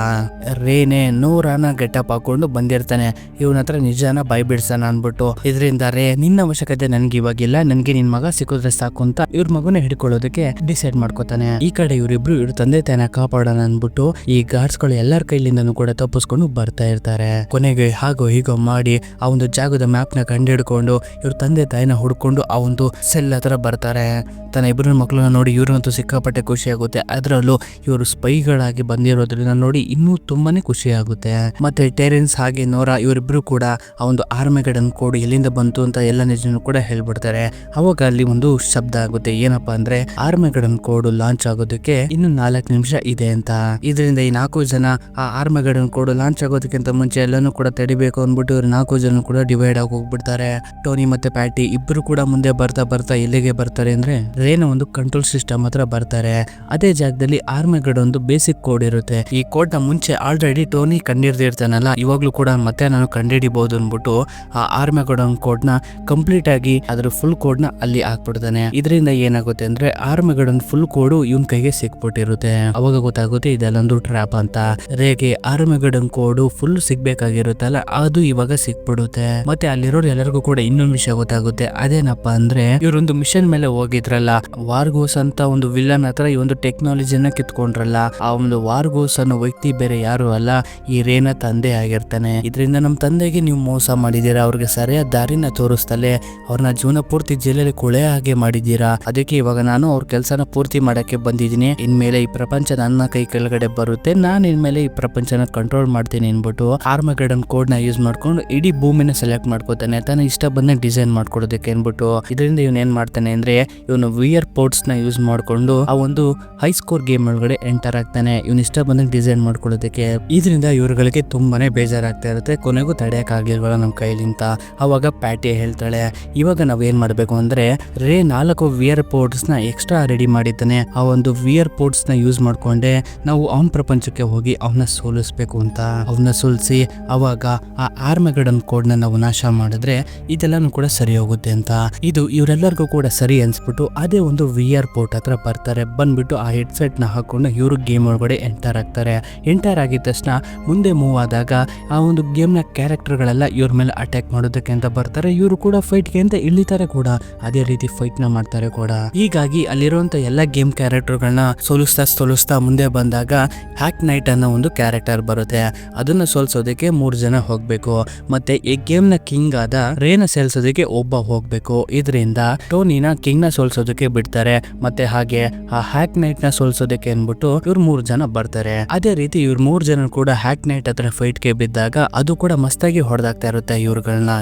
ರೇನೆ ನೋರಾನ ಗೆಟಪ್ ಹಾಕೊಂಡು ಬಂದಿರ್ತಾನೆ. ಇವನ ಹತ್ರ ನಿಜಾನ ಬೈ ಬಿಡ್ಸೋಣ ಅನ್ಬಿಟ್ಟು. ಇದರಿಂದ ರೇ ನಿನ್ನ ಅವಶ್ಯಕತೆ ನನ್ಗೆ ಇವಾಗಿಲ್ಲ, ನನ್ಗೆ ನಿನ್ ಮಗ ಸಿಕ್ಕಿದ್ರೆ ಸಾಕು ಅಂತ ಇವ್ರ ಮಗುನ ಹಿಡ್ಕೊಳ್ಳೋದಕ್ಕೆ ಡಿಸೈಡ್ ಮಾಡ್ಕೋತಾನೆ. ಈ ಕಡೆ ಇವರಿಬ್ರು ಇವ್ರ ತಂದೆ ತಾಯಿನ ಕಾಪಾಡೋಣ ಅನ್ಬಿಟ್ಟು ಈ ಗಾರ್ಡ್ಸ್ ಗಳು ಎಲ್ಲರ ಕೈಲಿಂದನೂ ಕೂಡ ತಪ್ಪಿಸ್ಕೊಂಡು ಬರ್ತಾ ಇರ್ತಾರೆ. ಕೊನೆಗೆ ಹಾಗೋ ಹೀಗೋ ಮಾಡಿ ಆ ಒಂದು ಜಾಗದ ಮ್ಯಾಪ್ ನ ಕಂಡುಹಿಡ್ಕೊಂಡು ಇವ್ರ ತಂದೆ ತಾಯಿನ ಹುಡ್ಕೊಂಡು ಆ ಒಂದು ಸೆಲ್ ಹತ್ರ ಬರ್ತಾರೆ. ತನ್ನ ಇಬ್ಬರು ಮಕ್ಕಳನ್ನ ನೋಡಿ ಇವ್ರಿಗಂತೂ ಸಿಕ್ಕಾಪಟ್ಟೆ ಖುಷಿ ಆಗುತ್ತೆ. ಅದರಲ್ಲೂ ಇವರು ಸ್ಪೈಗಳಾಗಿ ಬಂದಿರೋದ್ರಿಂದ ನೋಡಿ ಇನ್ನೂ ತುಂಬಾನೇ ಖುಷಿ ಆಗುತ್ತೆ. ಮತ್ತೆ ಟೆರೆನ್ಸ್ ಹಾಗೆ ನೋರಾ ಇವರಿಬ್ರು ಕೂಡ ಆ ಒಂದು ಆರ್ಮೆಗಡನ್ ಕೋಡ್ ಎಲ್ಲಿಂದ ಬಂತು ಅಂತ ಎಲ್ಲ ನಿಜನೂ ಕೂಡ ಹೇಳ್ಬಿಡ್ತಾರೆ. ಅವಾಗ ಅಲ್ಲಿ ಒಂದು ಶಬ್ದ ಆಗುತ್ತೆ, ಏನಪ್ಪಾ ಅಂದ್ರೆ ಆರ್ಮೆಗಡನ್ ಕೋಡ್ ಲಾಂಚ್ ಆಗೋದಕ್ಕೆ ಇನ್ನು 4 ನಿಮಿಷ ಇದೆ ಅಂತ. ಇದರಿಂದ ಈ 4 ಜನ ಆ ಆರ್ಮೆಗಡನ್ ಕೋಡ್ ಲಾಂಚ್ ಆಗೋದಕ್ಕಿಂತ ಮುಂಚೆ ಎಲ್ಲಾನು ಕೂಡ ತಡಿಬೇಕು ಅಂದ್ಬಿಟ್ಟು ಇವ್ರು 4 ಜನ ಕೂಡ ಡಿವೈಡ್ ಆಗಿ ಹೋಗ್ಬಿಡ್ತಾರೆ. ಟೋನಿ ಮತ್ತೆ ಪ್ಯಾಟಿ ಇಬ್ರು ಕೂಡ ಮುಂದೆ ಬರ್ತಾ ಬರ್ತಾ ಎಲ್ಲಿಗೆ ಬರ್ತಾರೆ ಅಂದ್ರೆ ರೇನ ಒಂದು ಕಂಟ್ರೋಲ್ ಸಿಸ್ಟಮ್ ಹತ್ರ ಬರ್ತಾರೆ. ಅದೇ ಜಾಗದಲ್ಲಿ ಆರ್ಮೆಗಡನ್ ಒಂದು ಬೇಸಿಕ್ ಕೋಡ್ ಇರುತ್ತೆ. ಈ ಕೋಡ್ ನ ಮುಂಚೆ ಆಲ್ರೆಡಿ ಟೋನಿ ಕಂಡಿಡ್ದಿರ್ತಾನಲ್ಲ, ಇವಾಗ್ಲೂ ಕೂಡ ಮತ್ತೆ ನಾನು ಕಂಡುಹಿಡಿಬಹುದು ಅನ್ಬಿಟ್ಟು ಆ ಆರ್ಮೆಗಡನ್ ಕೋಡ್ ನ ಕಂಪ್ಲೀಟ್ ಆಗಿ ಅದ್ರ ಫುಲ್ ಕೋಡ್ ನ ಅಲ್ಲಿ ಹಾಕ್ಬಿಡ್ತಾನೆ. ಇದರಿಂದ ಏನಾಗುತ್ತೆ ಅಂದ್ರೆ ಆರ್ಮೆಗಡನ್ ಫುಲ್ ಕೋಡ್ ಇವನ್ ಕೈಗೆ ಸಿಕ್ಬಿಟ್ಟಿರುತ್ತೆ. ಅವಾಗ ಗೊತ್ತಾಗುತ್ತೆ ಇದೆಲ್ಲೊಂದು ಟ್ರ್ಯಾಪ್ ಅಂತ. ರೇಗೆ ಆರ್ಮೆಗಡನ್ ಕೋಡ್ ಫುಲ್ ಸಿಗ್ಬೇಕಾಗಿರುತ್ತಲ್ಲ ಅದು ಇವಾಗ ಸಿಕ್ಬಿಡುತ್ತೆ. ಮತ್ತೆ ಅಲ್ಲಿರೋರು ಎಲ್ಲರಿಗೂ ಕೂಡ ಇನ್ನೊಂದು ವಿಷಯ ಗೊತ್ತಾಗುತ್ತೆ, ಅದೇನಪ್ಪಾ ಅಂದ್ರೆ ಇವರೊಂದು ಮಿಷನ್ ಮೇಲೆ ಹೋಗಿದ್ರಲ್ಲ, ವಾರ್ಗೋಸ್ ಅಂತ ಒಂದು ವಿಲನ್ ಹತ್ರ ಈ ಒಂದು ಟೆಕ್ನಾಲಜಿನ ಕಿತ್ಕೊಂಡ್ರಲ್ಲ, ಆ ಒಂದು ವಾರ್ಗೋಸ್ ಅನ್ನೋ ವ್ಯಕ್ತಿ ಬೇರೆ ಯಾರು ಅಲ್ಲ, ಈ ರೇನ ತಂದೆ ಆಗಿರ್ತಾನೆ. ಇದರಿಂದ ನಮ್ಮ ತಂದೆಗೆ ನೀವು ಮೋಸ ಮಾಡಿದೀರಾ, ಅವ್ರಿಗೆ ಸರಿಯಾದ ದಾರಿನ ತೋರಿಸ್ತಲೇ ಅವ್ರನ್ನ ಜೀವನ ಪೂರ್ತಿ ಜೈಲಲ್ಲಿ ಕೊಳೆ ಹಾಗೆ ಮಾಡಿದೀರಾ. ಅದಕ್ಕೆ ಇವಾಗ ನಾನು ಅವ್ರ ಕೆಲಸನ ಪೂರ್ತಿ ಮಾಡಕ್ಕೆ ಬಂದಿದ್ದೀನಿ. ಇನ್ಮೇಲೆ ಈ ಪ್ರಪಂಚ ನನ್ನ ಕೈ ಕೆಳಗಡೆ ಬರುತ್ತೆ, ನಾನು ಇನ್ಮೇಲೆ ಈ ಪ್ರಪಂಚನ ಕಂಟ್ರೋಲ್ ಮಾಡ್ತೀನಿ ಅನ್ಬಿಟ್ಟು ಆರ್ಮೆಗಡನ್ ಕೋಡ್ ನ ಯೂಸ್ ಮಾಡ್ಕೊಂಡು ಇಡೀ ಭೂಮಿನ ಸೆಲೆಕ್ಟ್ ಮಾಡ್ಕೋತಾನೆ, ತನ್ನ ಇಷ್ಟ ಬಂದ ಡಿಸೈನ್ ಮಾಡ್ಕೊಡೋದಕ್ಕೆ ಅನ್ಬಿಟ್ಟು. ಇದರಿಂದ ಇವನ್ ಏನ್ ಮಾಡ್ತಾನೆ ಅಂದ್ರೆ ಇವನು ವಿಯರ್ ಪೋರ್ಟ್ಸ್ ನ ಯೂಸ್ ಮಾಡ್ಕೊಂಡು ಆ ಒಂದು ಹೈ ಸ್ಕೋರ್ ಗೇಮ್ ಒಳಗಡೆ ಎಂಟರ್ ಆಗ್ತಾನೆ, ಇವನ್ ಇಷ್ಟ ಬಂದ ಡಿಸೈನ್ ಮಾಡ್ಕೊಳ್ಳೋದಕ್ಕೆ. ಇದರಿಂದ ಇವ್ರುಗಳಿಗೆ ತುಂಬಾನೇ ಬೇಜಾರಾಗ್ತಾ ಇರುತ್ತೆ. ಕೊನೆಗೂ ತಡೆಯಕ್ ಆಗಿಲ್ವಲ್ಲ ನಮ್ ಕೈಲಿಂತ. ಅವಾಗ ಪ್ಯಾಟಿ ಹೇಳ್ತಾಳೆ, ಇವಾಗ ನಾವ್ ಏನ್ ಮಾಡ್ಬೇಕು ಅಂದ್ರೆ ರೇ 4 ವಿಯರ್ ಪೋರ್ಟ್ಸ್ ನ ಎಕ್ಸ್ಟ್ರಾ ರೆಡಿ ಮಾಡಿದ್ದಾನೆ, ಆ ಒಂದು ವಿಯರ್ ಪೋರ್ಟ್ಸ್ ನ ಯೂಸ್ ಮಾಡ್ಕೊಂಡೆ ನಾವು ಅವನ ಪ್ರಪಂಚಕ್ಕೆ ಹೋಗಿ ಅವನ್ನ ಸೋಲಿಸ್ಬೇಕು ಅಂತ. ಅವನ್ನ ಸೋಲಿಸಿ ಅವಾಗ ಆ ಆರ್ಮೆಗಡನ್ ಕೋಡ್ ನ ನಾವು ನಾಶ ಮಾಡಿದ್ರೆ ಇದೆಲ್ಲಾನು ಕೂಡ ಸರಿ ಹೋಗುತ್ತೆ ಅಂತ. ಇದು ಇವರೆಲ್ಲರಿಗೂ ಕೂಡ ಸರಿ ಅನ್ಸ್ಬಿಟ್ಟು ಅದೇ ಒಂದು ವಿಆರ್ ಪೋರ್ಟ್ ಹತ್ರ ಬರ್ತಾರೆ. ಬಂದ್ಬಿಟ್ಟು ಆ ಹೆಡ್ಸೆಟ್ ನ ಹಾಕೊಂಡು ಇವರು ಗೇಮ್ ಒಳಗಡೆ ಎಂಟರ್ ಆಗ್ತಾರೆ. ಎಂಟರ್ ಆಗಿದ ತಕ್ಷಣ ಮುಂದೆ ಮೂವ್ ಆದಾಗ ಆ ಒಂದು ಗೇಮ್ ನ ಕ್ಯಾರೆಕ್ಟರ್ ಗಳೆಲ್ಲ ಇವ್ರ ಮೇಲೆ ಅಟ್ಯಾಕ್ ಮಾಡೋದಕ್ಕೆ ಅಂತ ಬರ್ತಾರೆ. ಇವರು ಕೂಡ ಫೈಟ್ ಗೆ ಅಂತ ಇಳಿತಾರೆ ಕೂಡ, ಅದೇ ರೀತಿ ಫೈಟ್ ನ ಮಾಡ್ತಾರೆ ಕೂಡ. ಹೀಗಾಗಿ ಅಲ್ಲಿರುವಂತ ಎಲ್ಲ ಗೇಮ್ ಕ್ಯಾರೆಕ್ಟರ್ ಗಳನ್ನ ಸೋಲಿಸ್ತಾ ಮುಂದೆ ಬಂದಾಗ ಹ್ಯಾಕ್ ನೈಟ್ ಅನ್ನೋ ಒಂದು ಕ್ಯಾರೆಕ್ಟರ್ ಬರುತ್ತೆ. ಅದನ್ನ ಸೋಲ್ಸೋದಕ್ಕೆ 3 ಜನ ಹೋಗ್ಬೇಕು. ಮತ್ತೆ ಈ ಗೇಮ್ ನ ಕಿಂಗ್ ಆದ ರೇನ ಸೋಲ್ಸೋದಕ್ಕೆ ಒಬ್ಬ ಹೋಗ್ಬೇಕು. ಇದರಿಂದ ಟೋನಿನ ಕಿಂಗ್ ನ ಸೋಲ್ಸೋದಕ್ಕೆ ಬಿಡ್ತಾರೆ. ಮತ್ತೆ ಹಾಗೆ ಆ ಹ್ಯಾಕ್ ನೈಟ್ ನ ಸೋಲ್ಸೋದಕ್ಕೆ ಅನ್ಬಿಟ್ಟು ಇವ್ರು 3 ಜನ ಬರ್ತಾರೆ. ಅದೇ ರೀತಿ ಇವ್ರು 3 ಜನ ಕೂಡ ಹ್ಯಾಕ್ ನೈಟ್ ಹತ್ರ ಫೈಟ್ ಗೆ ಬಿದ್ದಾಗ ಅದು ಕೂಡ ಮಸ್ತಾಗಿ ಹೊಡೆದಾಗ್ತಾ ಇರುತ್ತೆ ಇವ್ರುಗಳನ್ನ.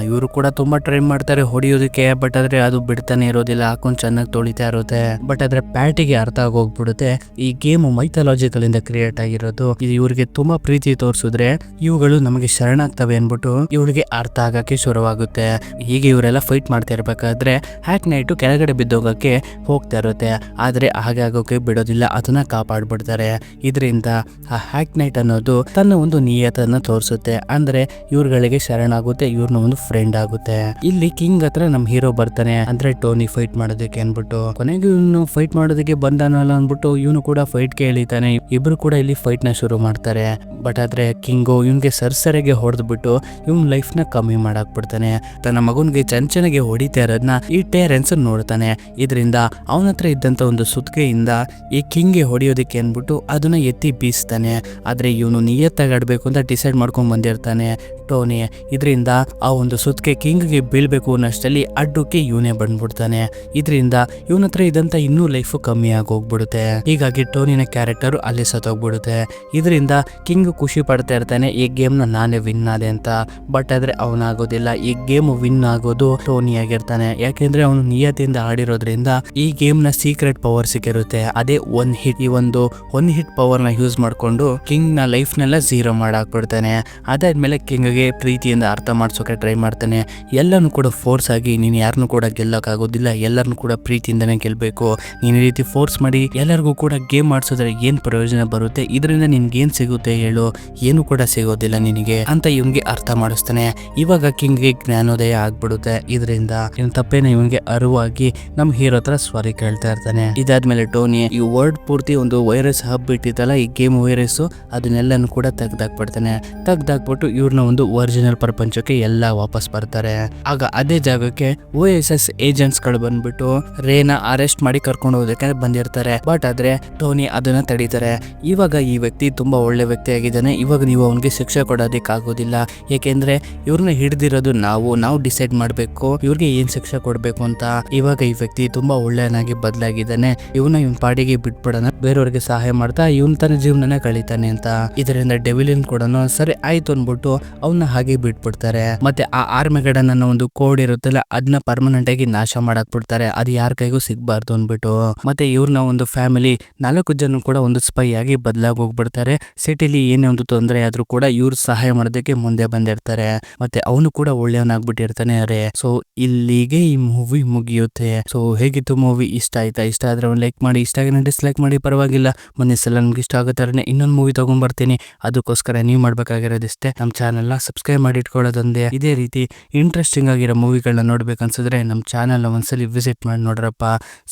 ಇವರು ಕೂಡ ತುಂಬಾ ಟ್ರೈ ಮಾಡ್ತಾರೆ ಹೊಡಿಯೋದಕ್ಕೆ, ಬಟ್ ಆದ್ರೆ ಅದು ಬಿಡ್ತಾನೆ ಇರೋದಿಲ್ಲ, ಹಾಕೊಂಡ್ ಚೆನ್ನಾಗಿ ತೊಳಿತಾ ಇರುತ್ತೆ. ಬಟ್ ಆದ್ರೆ ಪ್ಯಾಟಿಗೆ ಅರ್ಥ ಆಗೋಗ್ಬಿಡುತ್ತೆ ಈ ಗೇಮ್ ಮೈಥಾಲಜಿಕಲ್ ಇಂದ ಕ್ರಿಯೇಟ್ ಆಗಿರೋದು, ಇದು ಇವ್ರಿಗೆ ತುಂಬಾ ಪ್ರೀತಿ ತೋರಿಸಿದ್ರೆ ಇವುಗಳು ನಮಗೆ ಶರಣಾಗ್ತವೆ ಅನ್ಬಿಟ್ಟು ಇವಳಿಗೆ ಅರ್ಥ ಆಗಕ್ಕೆ ಶುರುವಾಗುತ್ತೆ. ಹೀಗೆ ಇವರೆಲ್ಲ ಫೈಟ್ ಮಾಡ್ತಾ ಇರ್ಬೇಕಾದ್ರೆ ಹ್ಯಾಕ್ ನೈಟ್ ಕೆಳಗಡೆ ಬಿದ್ದೋಗಕ್ಕೆ ಹೋಗ್ತಾ ಇರುತ್ತೆ. ಆದ್ರೆ ಹಾಗೆ ಆಗೋಕೆ ಬಿಡೋದಿಲ್ಲ, ಅದನ್ನ ಕಾಪಾಡ್ಬಿಡ್ತಾರೆ. ಇದರಿಂದ ಆ ಹ್ಯಾಕ್ ನೈಟ್ ಅನ್ನೋದು ತನ್ನ ಒಂದು ನಿಯತನ್ನ ತೋರಿಸುತ್ತೆ, ಅಂದ್ರೆ ಇವ್ರುಗಳಿಗೆ ಶರಣಾಗುತ್ತೆ, ಇವ್ರನ್ನ ಒಂದು ಫ್ರೆಂಡ್ ಆಗುತ್ತೆ. ಇಲ್ಲಿ ಕಿಂಗ್ ಹತ್ರ ನಮ್ ಹೀರೋ ಬರ್ತಾನೆ, ಅಂದ್ರೆ ಟೋನಿ ಫೈಟ್ ಮಾಡೋದಕ್ಕೆ ಅನ್ಬಿಟ್ಟು. ಕೊನೆಗೆ ಇವನು ಫೈಟ್ ಮಾಡೋದಕ್ಕೆ ಬಂದಾನಲ್ಲ ಅನ್ಬಿಟ್ಟು ಇವನು ಕೂಡ ಫೈಟ್ ಗೆ ಎಳಿತಾನೆ. ಇಬ್ರು ಕೂಡ ಇಲ್ಲಿ ಫೈಟ್ ನ ಶುರು ಮಾಡ್ತಾರೆ. ಬಟ್ ಆದ್ರೆ ಕಿಂಗು ಇವನ್ಗೆ ಸರ್ಸರಿಗೆ ಹೊಡೆದ್ಬಿಟ್ಟು ಇವನ್ ಲೈಫ್ ನ ಕಮ್ಮಿ ಮಾಡಾಕ್ ಬಿಡ್ತಾನೆ. ತನ್ನ ಮಗನ್ಗೆ ಚಂಚನೆಗೆ ಹೊಡಿತಾ ಇರೋದನ್ನ ಈ ಟೆರೆನ್ಸ್ ನೋಡ್ತಾನೆ. ಇದರಿಂದ ಅವನ ಹತ್ರ ಇದ್ದಂತ ಒಂದು ಸುತ್ತಿಗೆಯಿಂದ ಈ ಕಿಂಗ್ಗೆ ಹೊಡಿಯೋದಕ್ಕೆ ಅನ್ಬಿಟ್ಟು ಅದನ್ನ ಎತ್ತಿ ಬೀಸ್ತಾನೆ. ಆದ್ರೆ ಇವನು ನಿಯತ್ತಾಗಾಡ್ಬೇಕು ಅಂತ ಡಿಸೈಡ್ ಮಾಡ್ಕೊಂಡ್ ಬಂದಿರ್ತಾನೆ ಟೋನಿ. ಇದರಿಂದ ಆ ಒಂದು ಸುತ್ತಿಗೆ ಕಿಂಗ್ಗೆ ಬೀಳ್ಬೇಕು ಅನ್ನಷ್ಟಲ್ಲಿ ಅಡ್ಡಕ್ಕೆ ಇವನೇ ಬಂದ್ಬಿಡ್ತಾನೆ. ಇದರಿಂದ ಇವನ ಹತ್ರ ಇದ್ದಂತ ಇನ್ನೂ ಲೈಫ್ ಕಮ್ಮಿ ಆಗಿ ಹೋಗ್ಬಿಡುತ್ತೆ. ಹೀಗಾಗಿ ಟೋನಿನ ಕ್ಯಾರೆಕ್ಟರ್ ಅಲ್ಲಿ ಸತ್ತೋಗ್ಬಿಡುತ್ತೆ. ಇದರಿಂದ ಕಿಂಗ್ ಖುಷಿ ಪಡ್ತಾ ಇರ್ತಾನೆ, ಈ ಗೇಮ್ ನ ನಾನೇ ವಿನ್ ಆದೆ ಅಂತ. ಬಟ್ ಆದ್ರೆ ಅವನಾಗೋದಿಲ್ಲ, ಈ ಗೇಮ್ ವಿನ್ ಆಗೋದು ಟೋನಿ ಆಗಿರ್ತಾನೆ. ಯಾಕೆಂದ್ರೆ ಅವನು ನಿಯತಿಯಿಂದ ಆಡಿರೋದ್ರಿಂದ ಈ ಗೇಮ್ ನ ಸೀಕ್ರೆಟ್ ಪವರ್ ಸಿಕ್ಕಿರುತ್ತೆ, ಅದೇ ಒನ್ ಹಿಟ್ ಪವರ್ ನ ಯೂಸ್ ಮಾಡ್ಕೊಂಡು ಕಿಂಗ್ ನ ಲೈಫ್ ನೆಲ್ಲ 0 ಮಾಡಾಕ್ಬಿಡ್ತಾನೆ. ಅದಾದ್ಮೇಲೆ ಕಿಂಗ್ ಗೆ ಪ್ರೀತಿಯಿಂದ ಅರ್ಥ ಮಾಡ್ಸೋಕೆ ಟ್ರೈ ಮಾಡ್ತಾನೆ. ಎಲ್ಲಾನು ಕೂಡ ಫೋರ್ಸ್ ಆಗಿ ನೀನು ಯಾರನ್ನು ಕೂಡ ಗೆಲ್ಲಕ್ ಆಗೋದಿಲ್ಲ, ಎಲ್ಲರನ್ನು ಕೂಡ ಪ್ರೀತಿಯಿಂದನೇ ಗೆಲ್ಬೇಕು. ನೀನ್ ಈ ರೀತಿ ಫೋರ್ಸ್ ಮಾಡಿ ಎಲ್ಲರಿಗೂ ಕೂಡ ಗೇಮ್ ಆಡ್ಸೋದ್ರೆ ಏನ್ ಪ್ರಯೋಜನ ಬರುತ್ತೆ, ಇದರಿಂದ ನಿನ್ಗೆ ಏನ್ ಸಿಗುತ್ತೆ ಹೇಳು, ಏನು ಕೂಡ ಸಿಗೋದಿಲ್ಲ ನಿನಗೆ ಅಂತ ಇವನ್ಗೆ ಅರ್ಥ ಮಾಡಿಸ್ತಾನೆ. ಇವಾಗ ಕಿಂಗ್ ಗೆ ಜ್ಞಾನೋದಯ ಆಗ್ಬಿಡುತ್ತೆ. ಇದರಿಂದ ಇವನ್ ತಪ್ಪೇನೆ ಇವನ್ಗೆ ಅರಿವಾಗಿ ನಮ್ ಹೀರೋ ಹತ್ರ ಸಾರಿ ಕೇಳ್ತಾ ಇರ್ತಾನೆ. ಇದಾದ್ಮೇಲೆ ಟೋನಿ ಈ ವರ್ಲ್ಡ್ ಪೂರ್ತಿ ಒಂದು ವೈರಸ್ ಹಬ್ಬಿಟ್ಟಿತ್ತಲ್ಲ, ಈ ಗೇಮ್ ವೈರಸ್, ಅದನ್ನೆಲ್ಲನೂ ಕೂಡ ತೆಗ್ದಾಕ್ಬಿಡ್ತಾನೆ. ತೆಗ್ದಾಕ್ಬಿಟ್ಟು ಇವ್ರನ್ನ ಒಂದು ಒರಿಜಿನಲ್ ಪ್ರಪಂಚಕ್ಕೆ ಎಲ್ಲ ವಾಪಸ್ ಬರ್ತಾರೆ. ಆಗ ಅದೇ ಜಾಗಕ್ಕೆ OSS ಏಜೆಂಟ್ಸ್ ಗಳು ಬಂದ್ಬಿಟ್ಟು ರೇನ ಅರೆಸ್ಟ್ ಮಾಡಿ ಕರ್ಕೊಂಡು ಹೋಗೋದಕ್ಕೆ ಬಂದಿರ್ತಾರೆ. ಬಟ್ ಆದ್ರೆ ಟೋನಿ ಅದನ್ನ ತಡೀತಾರೆ. ಇವಾಗ ಈ ವ್ಯಕ್ತಿ ತುಂಬಾ ಒಳ್ಳೆ ವ್ಯಕ್ತಿ ಆಗಿದ್ದಾನೆ, ಇವಾಗ ನೀವು ಅವನಿಗೆ ಶಿಕ್ಷೆ ಕೊಡೋದಕ್ಕಾಗೋದಿಲ್ಲ. ಏಕೆಂದ್ರೆ ಇವ್ರನ್ನ ಹಿಡ್ದಿರೋದು ನಾವು ಡಿಸೈಡ್ ಮಾಡ್ಬೇಕು ಇವ್ರಿಗೆ ಏನ್ ಶಿಕ್ಷೆ ಕೊಡ್ಬೇಕು ಅಂತ. ಇವಾಗ ಈ ವ್ಯಕ್ತಿ ತುಂಬಾ ಒಳ್ಳೆಯನಾಗಿ ಬದಲಾಗಿದ್ದಾನೆ. ಇವನ ಪಾಡಿಗೆ ಬಿಟ್ಬಿಡೋಣ, ಬೇರೆಯವ್ರಿಗೆ ಸಹಾಯ ಮಾಡ್ತಾ ಇವನ್ ತನ್ನ ಜೀವನನೇ ಕಳೀತಾನೆ ಅಂತ. ಇದರಿಂದ ಡೆವಿಲಿನ್ ಕೂಡ ಸರಿ ಆಯ್ತು ಅನ್ಬಿಟ್ಟು ಅವನ್ನ ಹಾಗೆ ಬಿಟ್ಬಿಡ್ತಾರೆ. ಮತ್ತೆ ಆ ಆರ್ಮೆಗಡನ್ ಅನ್ನೋ ಒಂದು ಕೋಡ್ ಇರುತ್ತಲ್ಲ ಅದನ್ನ ಪರ್ಮನೆಂಟ್ ಆಗಿ ನಾಶ ಮಾಡಕ್ ಬಿಡ್ತಾರೆ, ಅದು ಯಾರ ಕೈಗೂ ಸಿಗ್ಬಾರ್ದು ಅನ್ಬಿಟ್ಟು. ಮತ್ತೆ ಇವ್ರನ್ನ ಒಂದು ಫ್ಯಾಮಿಲಿ 4 ಜನ ಕೂಡ ಒಂದು ಸ್ಪೈ ಆಗಿ ಬದಲಾಗಿ ಹೋಗ್ಬಿಡ್ತಾರೆ. ಸಿಟಿಲಿ ಏನೇ ಒಂದು ತೊಂದರೆ ಆದ್ರೂ ಕೂಡ ಇವ್ರು ಸಹಾಯ ಮಾಡೋದಕ್ಕೆ ಮುಂದೆ ಬಂದಿರ್ತಾರೆ. ಮತ್ತೆ ಅವನು ಕೂಡ ಒಳ್ಳೆಯವನಾಗ್ಬಿಟ್ಟಿರ್ತಾನೆ. ಸೊ ಇಲ್ಲಿಗೆ ಈ ಮೂವಿ ಮುಗಿಯುತ್ತೆ. ಸೊ ಹೇಗಿತ್ತು ಮೂವಿ? ಇಷ್ಟ ಆಯ್ತಾ? ಇಷ್ಟ ಆದ್ರೆ ಒಂದು ಲೈಕ್ ಮಾಡಿ, ಇಷ್ಟ ಆಗಿನ ಡಿಸ್ಲೈಕ್ ಮಾಡಿ, ಪರವಾಗಿಲ್ಲ. ಮೊನ್ನೆ ಸಲ ನಮ್ಗೆ ಇಷ್ಟ ಆಗುತ್ತಾರೆ ಇನ್ನೊಂದು ಮೂವಿ ತಗೊಂಡ್ಬರ್ತೀನಿ. ಅದಕ್ಕೋಸ್ಕರ ನೀವು ಮಾಡ್ಬೇಕಾಗಿರೋದಿಷ್ಟೇ, ನಮ್ಮ ಚಾನೆಲ್ನ ಸಬ್ಸ್ಕ್ರೈಬ್ ಮಾಡಿ ಇಟ್ಕೊಳ್ಳೋದೊಂದೇ. ಇದೇ ರೀತಿ ಇಂಟ್ರೆಸ್ಟಿಂಗ್ ಆಗಿರೋ ಮೂವಿಗಳನ್ನ ನೋಡ್ಬೇಕನ್ಸಿದ್ರೆ ನಮ್ಮ ಚಾನೆಲ್ನ ಒಂದ್ಸಲಿ ವಿಸಿಟ್ ಮಾಡಿ ನೋಡ್ರಪ್ಪ.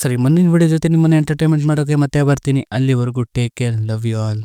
ಸರಿ, ಮುಂದಿನ ವಿಡಿಯೋ ಜೊತೆ ನಿಮ್ಮನ್ನ ಎಂಟರ್ಟೈನ್ಮೆಂಟ್ ಮಾಡೋಕೆ ಮತ್ತೆ ಬರ್ತೀನಿ. ಅಲ್ಲಿವರೆಗೂ take care, love you all.